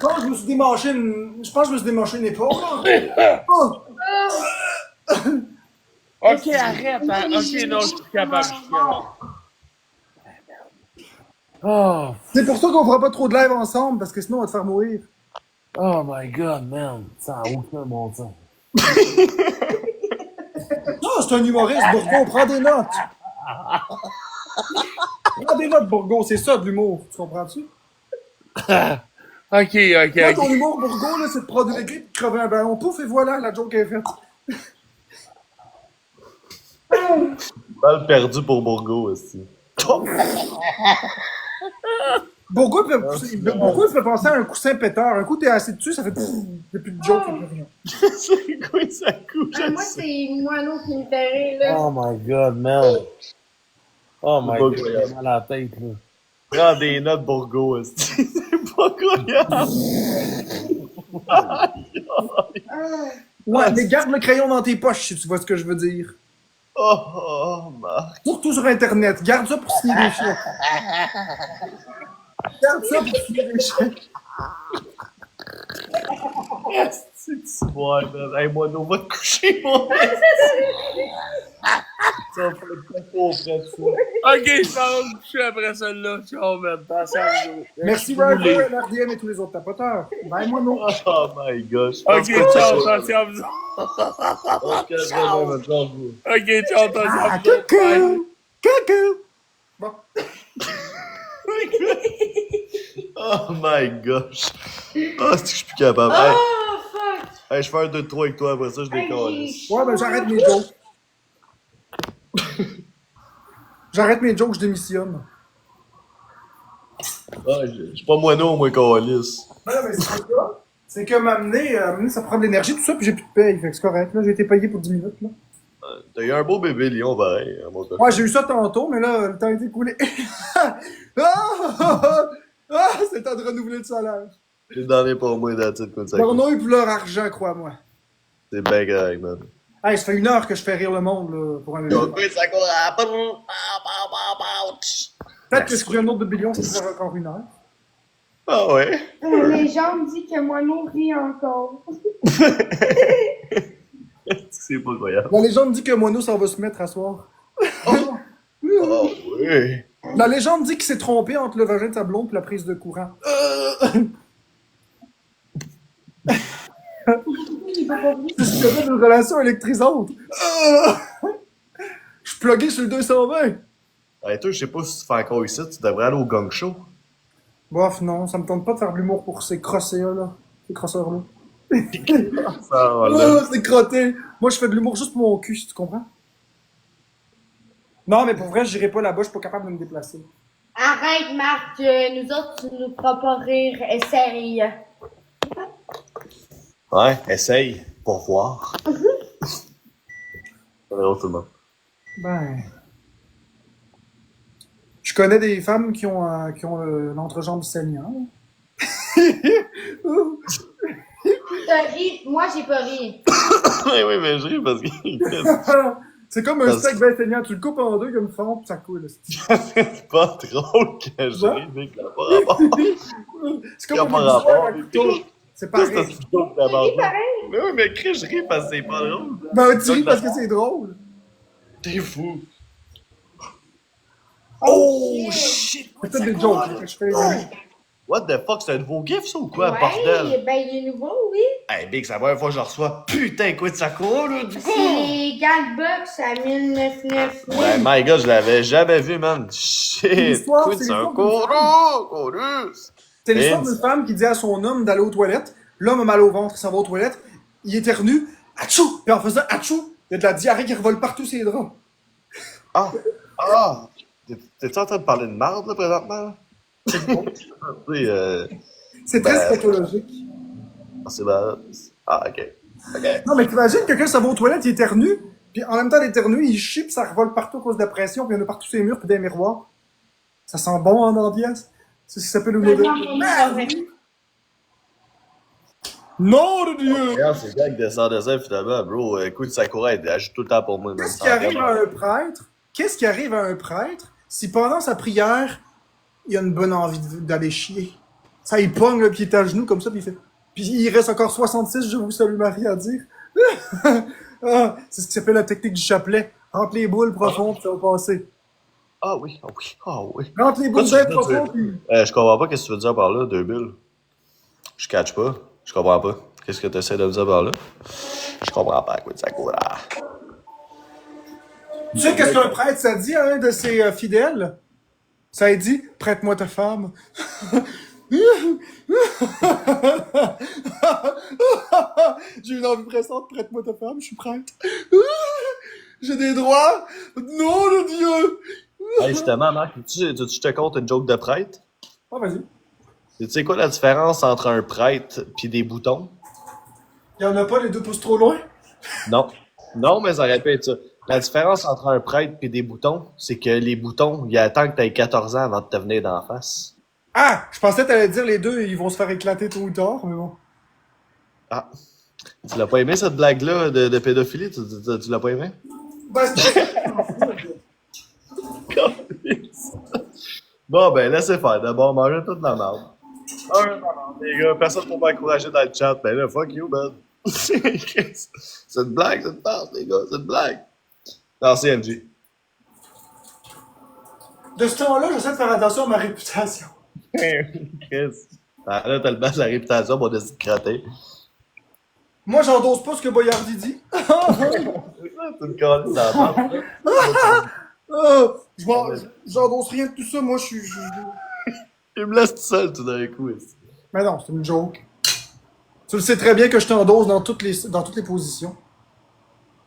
Je pense que je me suis démanché une épaule, là. Oh! Ok, arrête. Hein. Ok, non, je suis capable. Oh, C'est pour ça qu'on fera pas trop de live ensemble, parce que sinon on va te faire mourir. oh my god, man. Ça n'a aucun bon sens. Ah, c'est un humoriste, Bourgo, prends des notes! Prends des notes, Bourgo, c'est ça de l'humour, tu comprends-tu? Ok, ok, Quand ton ok. humour, Bourgo, là, c'est de prendre une équipe, de crever un ballon, pouf, et voilà, la joke est faite. Balle perdue pour Bourgo aussi. Bourgo, il fait penser à un coussin péteur. Un coup, t'es assis dessus, ça fait pouf, y'a plus de joke, y'a plus rien. C'est quoi ça couche? Ah, moi, c'est Moineau qui me fait rire, là. Oh my god, man. Oh my C'est pas god, croyable. j'ai mal à la tête, là. Prends des notes, Bourgo aussi. C'est pas croyable. Ah, Ouais, mais garde le crayon dans tes poches, si tu vois ce que je veux dire. Oh, Marc. Surtout sur Internet. Garde ça pour signer des chèques. Garde ça pour signer des chèques. C'est que tu vois, man. Hey, moi, on va te coucher, mon mec. Ça va faire pas trop près de ça. Ok, je vais me coucher après celle-là. Ciao, man. Passez à vous. Merci, River, NRDM et tous les autres tapoteurs. Bye, moi, non. Oh my gosh. Ok, ciao, attention à vous. Ok, vraiment, maintenant, vous. Ok, ciao, attention à Ah, vous. Bye. coucou! Coucou! Bon. Oh my gosh. Ah, c'est que je suis plus capable. Hey, oh, fuck! hey, je fais un 2-3 avec toi, après ça, je décolle. Ouais, ben j'arrête mes jokes. J'arrête mes jokes, je démissionne. Ah, je suis pas moineau, moi, calice. Non, mais c'est ça. C'est que m'amener, ça prend de l'énergie, tout ça, puis j'ai plus de paye. Fait que c'est correct. Là, j'ai été payé pour 10 minutes. Là. T'as eu un beau bébé lion, pareil, à mon côté. Ouais, j'ai eu ça tantôt, mais là, le temps a été écoulé. C'est le temps de renouveler le salaire. J'ai donné pour moi d'attitude comme ça. Leur nom et puis leur argent, crois-moi. C'est bien correct, man. Hey, ça fait 1 heure que je fais rire le monde là, pour un Donc, oui, ça court à... Peut-être que si je fais un autre de billion, ça serait encore 1 heure. Ah ouais? La légende dit que Moineau rit encore. C'est pas croyable. La légende dit que Moineau, ça va se mettre à soir. Oh oui. La légende dit qu'il s'est trompé entre le vagin de sa blonde et la prise de courant. Je connais une relation électrisante. Je suis plugué sur le 220. Hey, toi, je sais pas si tu fais encore ici, tu devrais aller au gang show. Bof, non, ça me tente pas de faire de l'humour pour ces crosseurs là. Ces crosseurs-là. Ça, voilà. C'est crotté. Moi, je fais de l'humour juste pour mon cul, si tu comprends. Non, mais pour vrai, j'irai pas là-bas, je suis pas capable de me déplacer. Arrête, Marc. Nous autres, tu nous feras pas rire. Essaye. Ouais, essaye. Pour voir. Ça va tout le monde. Ben. Je connais des femmes qui ont l'entrejambe saignant. T'as ri. Moi, j'ai pas ri. Oui, mais je ris parce que C'est comme un steak bien saignant, tu le coupes en deux comme fond, pis ça coule. c'est pas drôle que je ris, mais que ça n'a pas rapport. C'est Ça a comme pas un rapport, bisou à un mais couteau. C'est pareil. C'est une joke Tu ris d'abord. pareil. Mais oui, mais Chris, je ris parce que c'est pas drôle. Ben, tu ris parce que c'est drôle. T'es fou. Oh, shit! C'est peut-être des jokes, là, que je fais les amis. What the fuck, c'est un nouveau gif, ça, ou quoi, Ouais, bordel? ben, il est nouveau, oui. Hey, Big, c'est la première fois que je le reçois. Putain, quoi de ça court, là, du coup? C'est Galbox à 1909. Ben, my god, je l'avais jamais vu, man. Shit. l'histoire, Quoi c'est de ça l'histoire court, C'est l'histoire d'une femme qui dit à son homme d'aller aux toilettes. L'homme a mal au ventre, il s'en va aux toilettes. Il éternue. Atchou! Puis en faisant atchou, il y a de la diarrhée qui revole partout ses draps. Ah, Ah! T'es-tu en train de parler de marde, là, présentement? Là? Tu sais, C'est très ben, scatologique. c'est mal. Ah, ok. Ok. Non, mais t'imagines, quelqu'un, ça va aux toilettes, il éternue, puis en même temps d'éternuer, il chie, puis ça revole partout à cause de la pression, puis il y en a partout sur les murs, puis des miroirs. Ça sent bon en ambiance. C'est ce qui s'appelle une Par odeur. exemple, on est Non de Dieu! Regarde, c'est gars qui descend de ça, finalement, bro. Écoute, Sakura, elle agit tout le temps pour moi, même. Qu'est-ce qui arrive à un prêtre? Qu'est-ce qui arrive à un prêtre si pendant sa prière, il a une bonne envie d'aller chier? Ça, il pogne, là, puis il est à genoux comme ça, puis il fait. Puis il reste encore 66, je vous salue Marie à dire. Ah, c'est ce qui s'appelle la technique du chapelet. Entre les boules profondes, ça va passer. Ah oui, ah oui, ah oui. Entre les boules Qu'est-ce que bien tu veux dire? profondes, puis. Je comprends pas qu'est-ce que tu veux dire par là, deux bulles. Je catch pas. Je comprends pas. Qu'est-ce que tu essaies de me dire par là? Je comprends pas, écoute, Sakura. Tu sais qu'est-ce qu'un prêtre, ça dit à un de ses fidèles? Ça dit, prête-moi ta femme. J'ai une envie pressante, prête-moi ta femme, je suis prêtre. J'ai des droits. Non, le Dieu. Hey, justement, Marc, tu te comptes une joke de prêtre? Ah, vas-y. Tu sais quoi la différence entre un prêtre pis des boutons? Il y en a pas les deux pouces trop loin? Non. Non, mais ça répète ça. La différence entre un prêtre pis des boutons, c'est que les boutons, il attend que t'aies 14 ans avant de te venir d'en face. Ah, je pensais que t'allais dire les deux, ils vont se faire éclater tôt ou tard, mais bon. Ah. Tu l'as pas aimé cette blague-là de pédophilie? Tu l'as pas aimé? Ben, c'est Bon, ben, laissez faire. D'abord, mangez toute la merde. Les gars, personne pour m'encourager dans le chat. Ben là, fuck you, man. C'est une blague, c'est une farce, les gars. C'est une blague. Non, c'est MJ. De ce temps-là, j'essaie de faire attention à ma réputation. Chris. Ah, là, t'as le bas de la réputation pour décider de gratter. Moi, j'endosse pas ce que Boyardi dit. C'est une conne dans la merde. J'endosse rien de tout ça, moi, je suis... Il me laisse tout seul tout d'un coup. Ici. Mais non, c'est une joke. Tu le sais très bien que je t'endosse dans toutes les positions.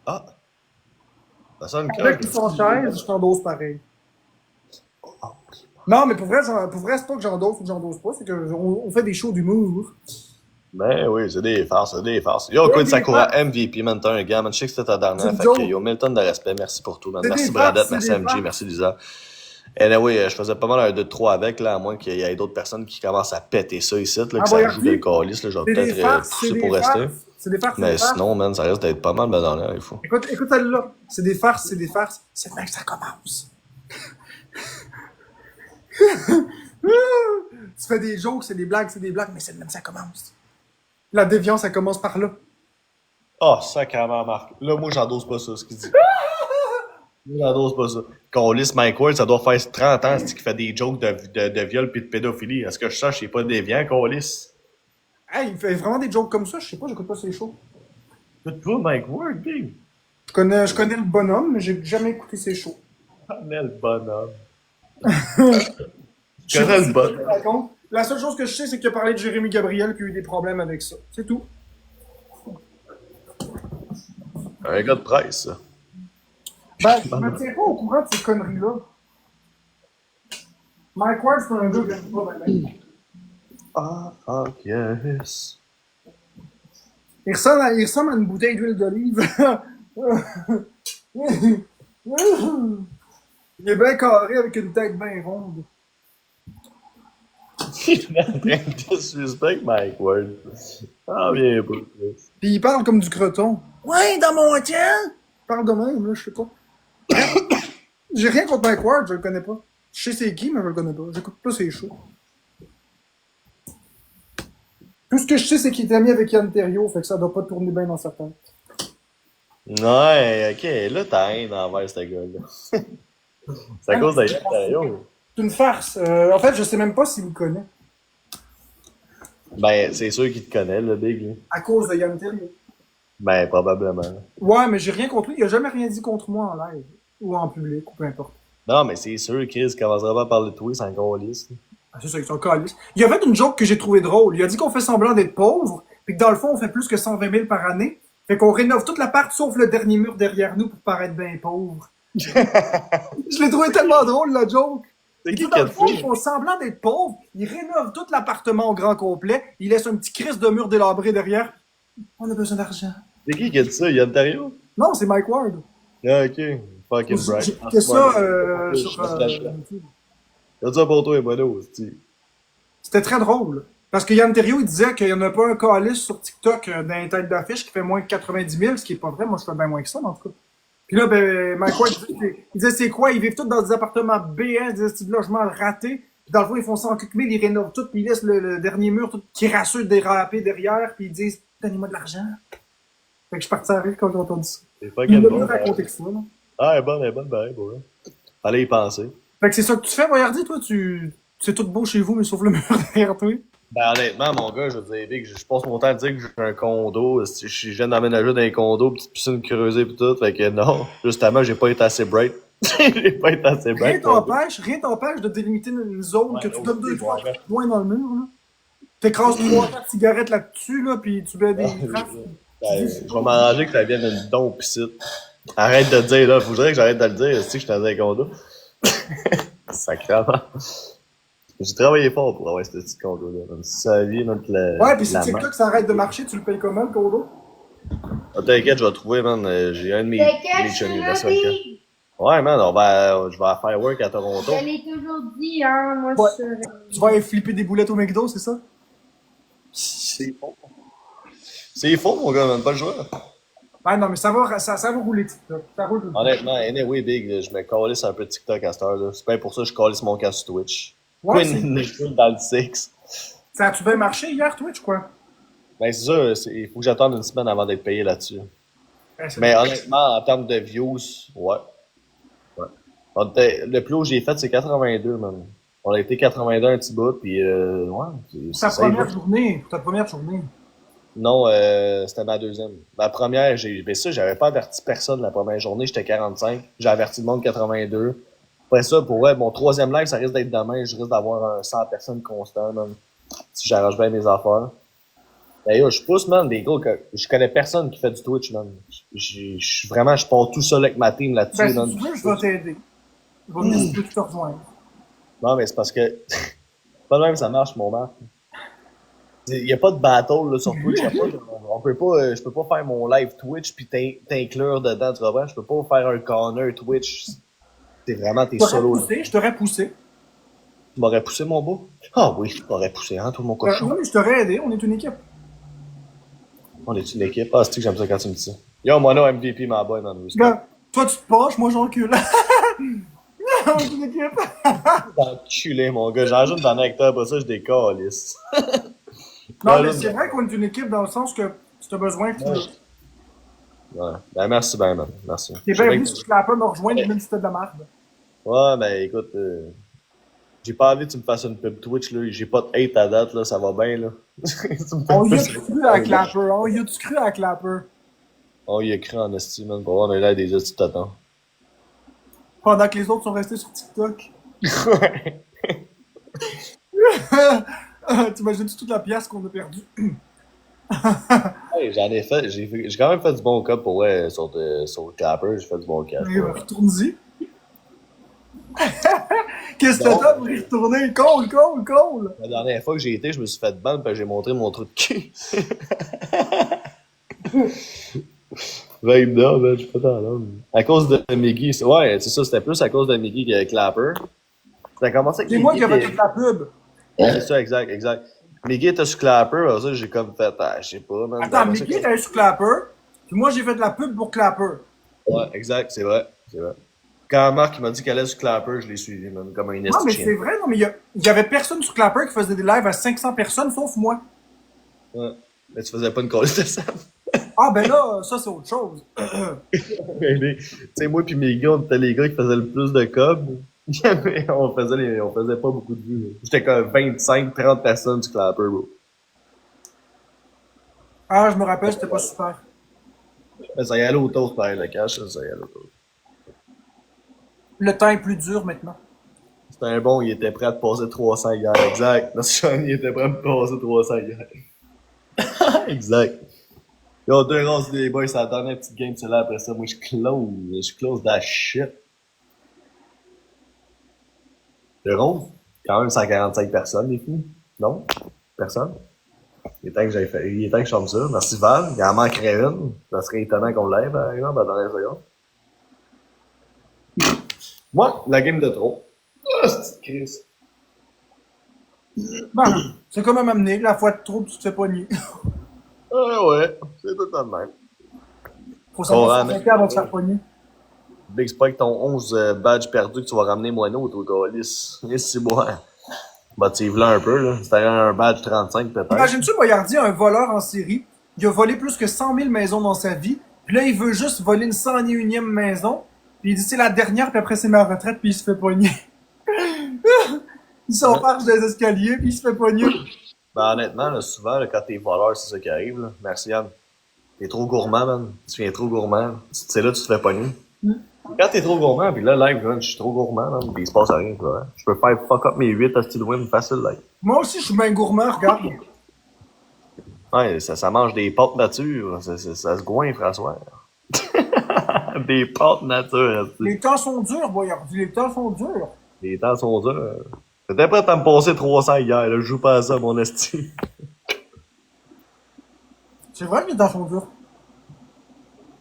Ah. Ça sonne Avec ou sans chaise, je t'endosse pareil. Non, mais pour vrai, c'est pas que j'endosse ou que j'endosse pas, c'est qu'on fait des shows d'humour. Ben oui, c'est des farces, c'est des farces. Yo, écoute, Sakura, MVP, man, t'as un gars, man, je sais que c'était ta dernière, fait que yo, 1000 tonnes de respect, merci pour tout, man. Merci Bradette, merci MJ, merci Lisa. Et oui, je faisais pas mal un 2-3 avec, là, à moins qu'il y ait d'autres personnes qui commencent à péter ça ici, là, que ça joue de le calice, là, je vais peut-être pousser pour rester. C'est des farces, mais sinon, man, ça risque d'être pas mal dans l'air, il faut. Écoute celle-là. C'est des farces. C'est de même que ça commence. Tu fais des jokes, c'est des blagues, mais c'est de même que ça commence. La déviance, ça commence par là. Oh, sacrément, Marc. Là, moi, j'endosse pas ça, ce qu'il dit. Moi, j'endosse pas ça. Calice Mike Ward, ça doit faire 30 ans qu'il fait des jokes de viol pis de pédophilie. Est-ce que je sache, il est pas déviant, Calice? Hey, il fait vraiment des jokes comme ça, je sais pas, j'écoute pas ses shows. Écoute pas Mike Ward, big. Je connais le bonhomme, mais j'ai jamais écouté ses shows. Je connais le bonhomme. Je connais le bonhomme. La seule chose que je sais, c'est qu'il a parlé de Jérémy Gabriel puis il a eu des problèmes avec ça. C'est tout. Un gars de presse, ça. Ben, je me tiens pas au courant de ces conneries-là. Mike Ward, c'est un gars que j'aime pas bien. Ah, fuck yes. Il ressemble à une bouteille d'huile d'olive. Il est bien carré avec une tête bien ronde. Il est en train de disrespect Mike Ward. Ah, bien, pas. Puis il parle comme du croton. Ouais, dans mon temps! Il parle de même, là, je sais pas. J'ai rien contre Mike Ward, je le connais pas. Je sais c'est qui, mais je le connais pas. J'écoute pas ses shows. Tout ce que je sais, c'est qu'il est ami avec Yann Terriot, fait que ça doit pas tourner bien dans sa tête. Ouais, ok, là, t'as haine envers ce gars-là. C'est à cause de Yann Terriot. C'est une farce. En fait, je sais même pas s'il me connaît. Ben, c'est sûr qu'il te connaît, le big, là. À cause de Yann Terriot. Ben, probablement. Ouais, mais j'ai rien contre lui. Il a jamais rien dit contre moi en live. Ou en public, ou peu importe. Non, mais c'est sûr, Chris commencera pas à parler de toi, c'est encore lisse. Ah, c'est ça, ils sont calices. Il y avait une joke que j'ai trouvé drôle. Il a dit qu'on fait semblant d'être pauvre, puis que dans le fond, on fait plus que 120 000 par année. Fait qu'on rénove toute l'appart sauf le dernier mur derrière nous pour paraître bien pauvre. Je l'ai trouvé tellement drôle, la joke. C'est Et qui tout qui dans a le fond, dit ils ça? font semblant d'être pauvres, ils rénovent tout l'appartement au grand complet, ils laissent un petit crisse de mur délabré derrière. On a besoin d'argent. C'est qui a dit ça? Yann Terriot? Non, c'est Mike Ward. Ah, ok. Fucking J'ai bright. écouté ça Je sur me flash là. YouTube. T'as ça pour toi, Ebono, aussi. C'était très drôle. Parce que Yann Terriot, il disait qu'il n'y en a pas un calice sur TikTok dans les têtes d'affiche qui fait moins que 90 000, ce qui est pas vrai. Moi, je fais bien moins que ça, en tout cas. Puis là, ben, Mike Ward, il disait, c'est quoi? Ils vivent tous dans des appartements BS, des petits logements ratés. Puis dans le fond, ils font ça en quelques mille, ils rénovent tout, puis ils laissent le dernier mur tout crasseux déraper derrière, puis ils disent, donnez-moi de l'argent. Fait que je suis parti à rire quand j'ai entendu ça. C'est Il fucking m'a bon. mieux raconté que ça, là. Ah, elle est bonne, ben, pour vrai. Fallait y penser. Fait que c'est ça que tu fais, Boyardi, toi, c'est tout beau chez vous, mais sauf le mur derrière toi. Ben, honnêtement, mon gars, je veux dire, Big, je passe mon temps à dire que j'ai un condo. Je suis jeune d'aménager dans un condo, petite piscine creusée pis tout. Fait que non, justement, j'ai pas été assez bright. J'ai pas été assez bright. Rien t'empêche de délimiter une zone Ouais, que tu aussi, donnes 2-3 ouais. points dans le mur, là. T'écrases 3-4 cigarettes là-dessus, là, pis tu mets des traces. Ben, je vais m'arranger que ça vienne une dompe ici. Arrête de le dire, là. Faudrait que j'arrête de le dire. Si je suis dans un condo. Sacrément. J'ai travaillé fort pour avoir ce petit condo-là. Même si ça vient notre Ouais, pis si la TikTok ça arrête de marcher, tu le payes comment, le condo? Ah, t'inquiète, je vais trouver, man. J'ai un de mes T'inquiète, chums, il je reste suis là, quelqu'un. Big. Ouais, man, je vais à Firework à Toronto. Je l'ai toujours dit, hein. Moi, Ouais. je suis... Tu vas aller flipper des boulettes au McDo, c'est ça? C'est faux. C'est faux, mon gars, même pas le joueur. Ouais, non, mais ça va rouler TikTok. Ça roule. Honnêtement, anyway, Big, je me calisse un peu de TikTok à cette heure-là. C'est pas pour ça que je calisse mon cas sur Twitch. Ouais, Queen Nicole dans le 6. ça a-tu bien marché hier, Twitch, quoi? Ben, c'est sûr, il faut que j'attende une semaine avant d'être payé là-dessus. Ouais, c'est Mais bon. honnêtement, en termes de views, ouais. Ouais. Le plus haut que j'ai fait, c'est 82, man. On a été 82 un petit bout, puis ouais. Ta ça première va. journée. Ta première journée. Non, c'était ma deuxième. Ma première, ben ça, j'avais pas averti personne la première journée, j'étais 45. J'ai averti le monde 82. Après ça, pour ouais, mon troisième live, ça risque d'être demain. Je risque d'avoir un 100 personnes constant, man. Si j'arrange bien mes affaires. Ben yo, je pousse, man, des gars que je connais personne qui fait du Twitch, man. Je pars tout seul avec ma team là-dessus, Ben, man. si tu veux, je vais t'aider. Je vais venir si tu veux te rejoindre. Non, mais c'est parce que, pas de même ça marche, mon Marc. Il y a pas de battle, là, sur Twitch. On peut pas, je peux pas faire mon live Twitch pis t'inclure dedans, tu vois. Je peux pas faire un corner Twitch. C'est vraiment tes solos, là. Je t'aurais poussé. Tu m'aurais poussé, mon beau? Ah oui, je t'aurais poussé, hein, tout mon cochon. Non, mais je t'aurais aidé. On est une équipe. On est une équipe. Ah, c'est que j'aime ça quand tu me dis ça. Yo, Mono MVP, ma boy, man. Respect. Regarde, toi, tu te penches, moi, j'encule. On est une équipe. Enculé, mon gars. J'en joue dans acteur, après ça, je décalisse. Non, mais c'est vrai qu'on est une équipe dans le sens que si t'as besoin, tu Ouais. Ouais. Ben, merci ben, man. Merci. t'es Je sais bien bien venu que- sur Clapper me rejoindre même si t'as de la merde. Ouais, ben, écoute, j'ai pas envie que tu me fasses une pub Twitch, là. J'ai pas de hate à date, là. Ça va bien, là. Tu me fais On y pas a ça. cru à Clapper. On y a-tu cru à Clapper? On y a cru en estime, man. Pour voir, on a l'air des petits tatons. Pendant que les autres sont restés sur TikTok. T'imagines-tu toute la pièce qu'on a perdue? Hey, j'en ai fait, j'ai quand même fait du bon cap pour ouais, sur Clapper, j'ai fait du bon cap. Mais retourne-y. Qu'est-ce que t'as pour y retourner? Cole! La dernière fois que j'ai été, je me suis fait ban parce que j'ai montré mon trou de cul. Vague d'or, ben, je suis pas dans l'homme. À cause de Miggy, ouais, c'est ça, c'était plus à cause de Miggy que Clapper. Ça a commencé avec C'est moi Miggy qui avais toute la pub. C'est ça, exact. Miggy était sur Clapper, alors ça, j'ai comme fait, je sais pas, man. Attends, Après ça, Mickey était sur Clapper, puis moi j'ai fait de la pub pour Clapper. Ouais, exact, c'est vrai. Quand Marc il m'a dit qu'elle allait sur Clapper, je l'ai suivi, man, comme un Non, mais esti c'est vrai, non, mais il y avait personne sur Clapper qui faisait des lives à 500 personnes, sauf moi. Ouais. Mais tu faisais pas une calliste de ça. Ah, ben là, ça c'est autre chose. Tu sais, moi pis mes gars, on était les gars qui faisaient le plus de cob. Mais on faisait pas beaucoup de vues. J'étais comme 25-30 personnes sur Clapper, bro. Ah, je me rappelle, c'était pas super. Mais ça y allait au toast, pareil, le cash, ça y allait au toast. Le temps est plus dur maintenant. C'était un bon, il était prêt à te passer 300 hier, exact. Notre Sean, il était prêt à me passer 300 hier. Exact. Yo, 2 ronds des boys, ça donne une petite game, c'est là, après ça, moi, je close that shit. 2 ronds? Quand même 145 personnes, les filles. Non? Personne? Il est temps que je chante ça. Merci Val. Il en manquerait une. Ça serait étonnant qu'on l'ait, par exemple, dans la seconde. Moi, la game de trop. Ah, c'est Chris. Bon, c'est comme à m'amener. La fois de trop, tu te fais pogner. Ah ouais, c'est tout le même. Faut savoir mais- s'arrêter avant de se faire pogner. Big Spike, ton 11 badge perdu que tu vas ramener moineau au Gaulis. Et c'est bon. Bah, tu y là un peu, là. C'était un badge 35, peut-être. Imagine-tu, Boyardi, un voleur en série. Il a volé plus que 100 000 maisons dans sa vie. Puis là, il veut juste voler une 101e maison. Puis il dit c'est la dernière, puis après c'est ma retraite, puis il se fait pogner. Il s'embarque des escaliers, puis il se fait pogner. Ben, honnêtement, là, souvent, là, quand t'es voleur, c'est ça qui arrive, là. Merci, Yann. T'es trop gourmand, man. Tu viens trop gourmand. C'est là que tu te fais pogner. Quand t'es trop gourmand, pis là, live, man, je suis trop gourmand, man, pis il se passe rien, quoi. Je peux faire fuck up mes 8 à style win facile, là. Moi aussi, je suis bien gourmand, regarde. Ouais, ça mange des pâtes nature. Ça se goinfre, François. Des pâtes nature, tu sais. Les temps sont durs, Boyardi, les temps sont durs. Les temps sont durs. J'étais prêt à me passer 300 hier, là. Je joue pas à ça, mon esti. C'est vrai que les temps sont durs.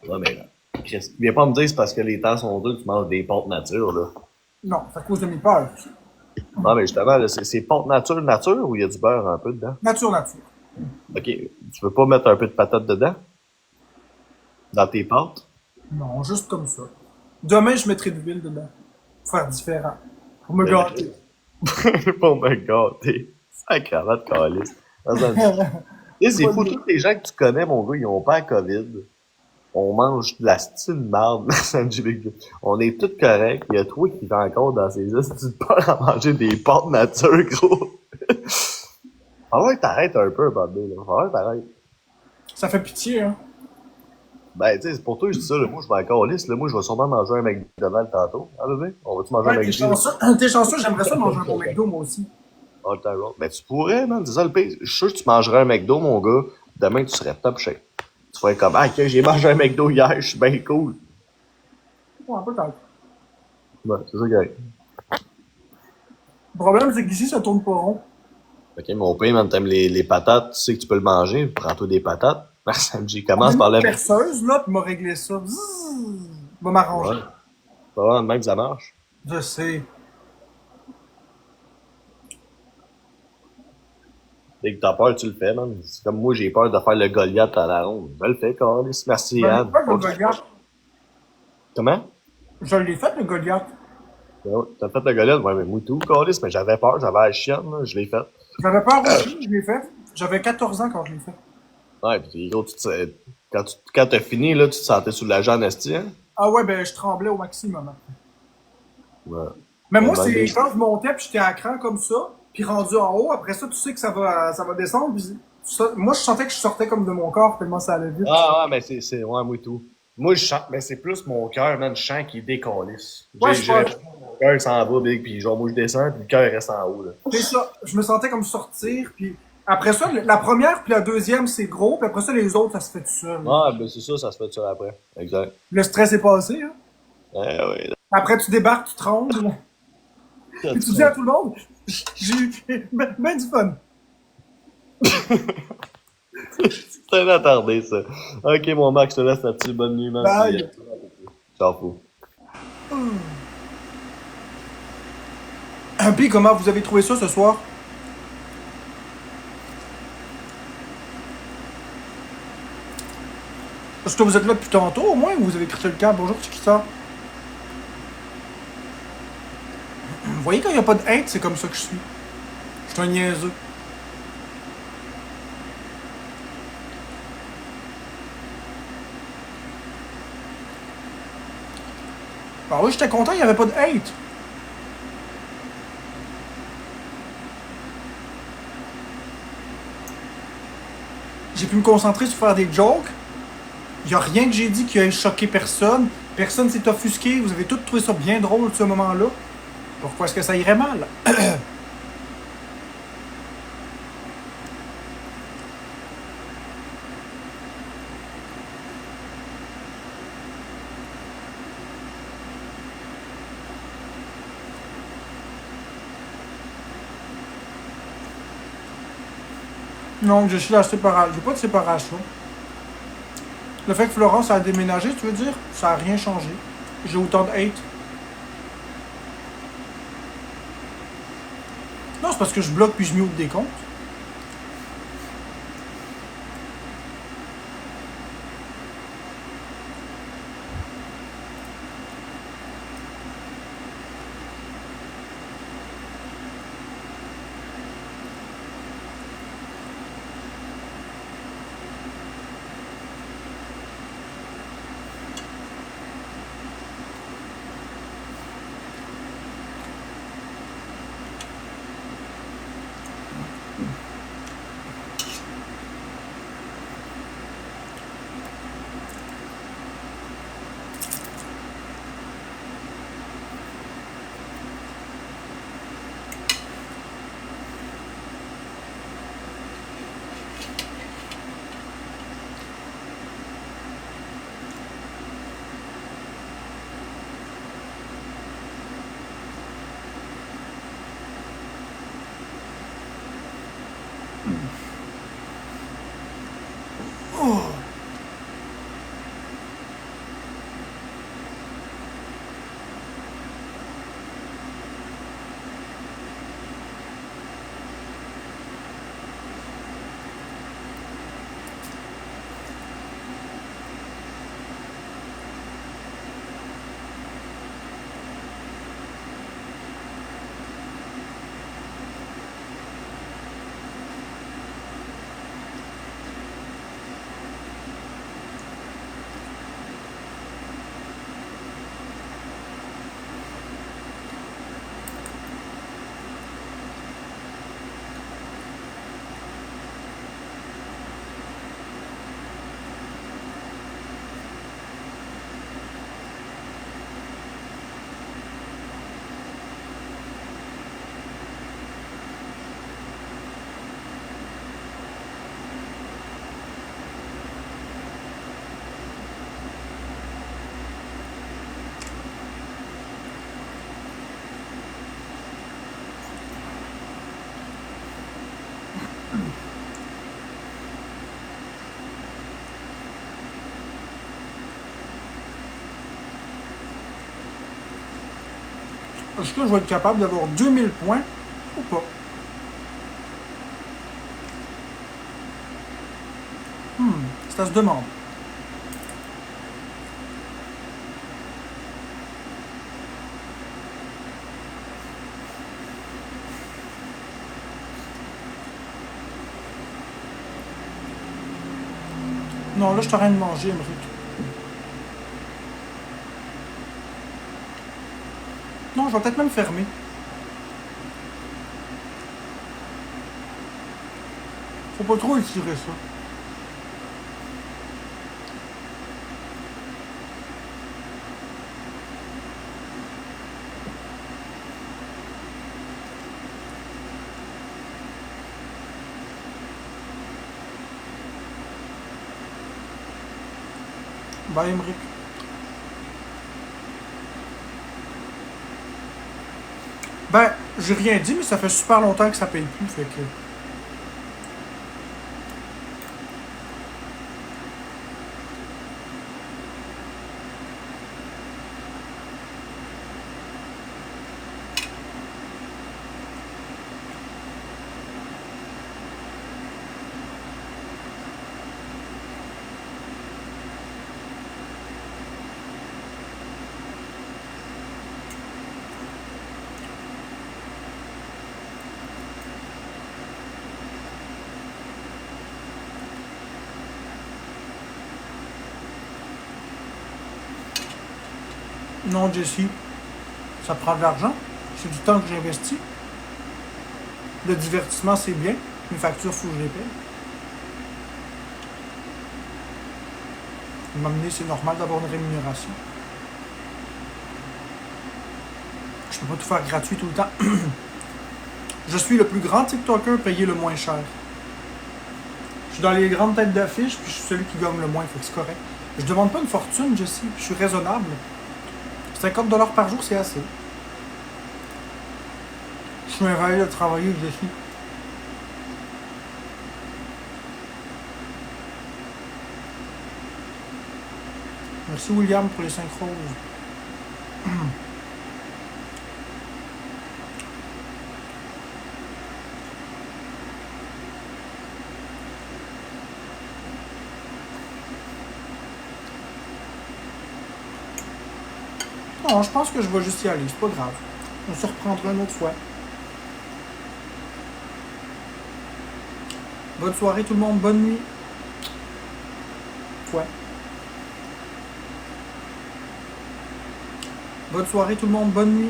Ouais, mais là, Chris, viens pas me dire c'est parce que les temps sont durs que tu manges des pâtes nature, là. Non, c'est à cause de mes peurs. Non, mais justement, là, c'est pâtes nature ou il y a du beurre un peu dedans? Nature. Ok, tu veux pas mettre un peu de patate dedans? Dans tes pâtes? Non, juste comme ça. Demain, je mettrai de l'huile dedans. Pour faire différent. Pour me gâter. Pour me gâter. Sacrément de calice. Tu sais, c'est fou, tous les gens que tu connais, mon gars, ils ont pas la COVID. On mange de la style marde, Sanji Big Joe. On est tous corrects. Il y a toi qui vas encore dans ces astuces de peur à manger des pâtes nature, gros. Faudrait que t'arrêtes un peu, Bobby, là. Faudrait que t'arrêtes. Ça fait pitié, hein. Ben, tu sais, c'est pour toi que je dis ça, là. Moi, je vais encore lisse, là. Moi, je vais sûrement manger un McDonald's tantôt. Hein, bébé? On va-tu manger un Ouais, t'es McDonald's? chanceux. T'es chanceux, j'aimerais ça manger un bon McDo, moi aussi. All time roll. Ben, tu pourrais, man. C'est ça le pire. Je suis sûr que tu mangerais un McDo, mon gars. Demain, tu serais top shape. Tu ferais comme, ah, ok, j'ai mangé un McDo hier, je suis bien cool. Ouais, peut-être. Ouais, c'est ça qui arrive. Le problème, c'est qu'ici, ça tourne pas rond. Ok, mon père, man, t'aimes les patates, tu sais que tu peux le manger. Prends-toi des patates. Samedi, commence par la... Une perceuse, là, puis m'a réglé ça. Zzzz, va m'arranger. Ouais. Pas vraiment de même que ça marche. Je sais. Dès que t'as peur, tu le fais, man. C'est comme moi, j'ai peur de faire le Goliath à la ronde. Je le fais, Carlis. Merci, Ben, Yann. pas le Goliath. Comment? Je l'ai fait, le Goliath. T'as fait le Goliath? Ouais, mais moi tout, Carlis, mais j'avais peur, j'avais la chienne, là. Je l'ai fait. J'avais peur aussi, je l'ai fait. J'avais 14 ans quand je l'ai fait. Ouais, pis gros, quand t'as fini, là, tu te sentais soulagé en esti, hein? Ah ouais, ben, je tremblais au maximum. Ouais. Mais moi, Ben, c'est ben, quand je montais, puis j'étais à cran comme ça, puis rendu en haut, après ça, tu sais que ça va descendre. Puis moi, je sentais que je sortais comme de mon corps tellement ça allait vite. Ah, ouais, mais ouais, moi tout. Moi, je chante, mais c'est plus mon cœur, man, je sens qu'il décalisse. Ouais, J'ai mon cœur, il s'en va, big, puis genre, moi, je descends, puis le cœur, il reste en haut, là. C'est ça. Je me sentais comme sortir, puis après ça, la première puis la deuxième, c'est gros, puis après ça, les autres, ça se fait tout seul. Ah, ben c'est ça se fait ça après. Exact. Le stress est passé, hein. Ouais. Après, tu débarques, tu trembles. Puis tu dis à tout le monde, j'ai eu ben du fun. C'est un attardé, ça. Ok, mon Max, je te laisse là-dessus. Bonne nuit, man. Bye. Ciao, fou. Puis, comment vous avez trouvé ça ce soir? Est-ce que vous êtes là depuis tantôt, au moins, ou vous avez crité le camp? Bonjour, c'est qui ça? Vous voyez, quand il n'y a pas de hate, c'est comme ça que je suis. Je suis un niaiseux. Ah oui, j'étais content, il n'y avait pas de hate. J'ai pu me concentrer sur faire des jokes. Il n'y a rien que j'ai dit qui a choqué personne. Personne s'est offusqué. Vous avez tous trouvé ça bien drôle, ce moment-là. Pourquoi est-ce que ça irait mal? Non, je suis la séparation. J'ai pas de séparation. Le fait que Florence a déménagé, tu veux dire, ça a rien changé. J'ai autant de hate. Non, c'est parce que je bloque puis je mute des comptes. Oh. Est-ce que je vais être capable d'avoir 2000 points ou pas? Ça se demande. Non, là, je suis en train de manger, Emmerich. Non, je vais peut-être même fermer. Faut pas trop étirer ça. Bye, Emmerich. Ben, j'ai rien dit, mais ça fait super longtemps que ça paye plus, fait que... Non, Jessie, ça prend de l'argent. C'est du temps que j'investis. Le divertissement, c'est bien. Mes factures, il faut que je les paye. M'amener, c'est normal d'avoir une rémunération. Je peux pas tout faire gratuit tout le temps. Je suis le plus grand TikToker payé le moins cher. Je suis dans les grandes têtes d'affiche, puis je suis celui qui gagne le moins, fait que c'est correct. Je demande pas une fortune, Jessie, je suis raisonnable. 50$ par jour, c'est assez. Je suis un raillé de travailler, Jessie. Merci William pour les 5 roses. Non, je pense que je vais juste y aller, c'est pas grave. On se reprendra une autre fois. Bonne soirée tout le monde, bonne nuit. Ouais. Bonne soirée tout le monde, bonne nuit.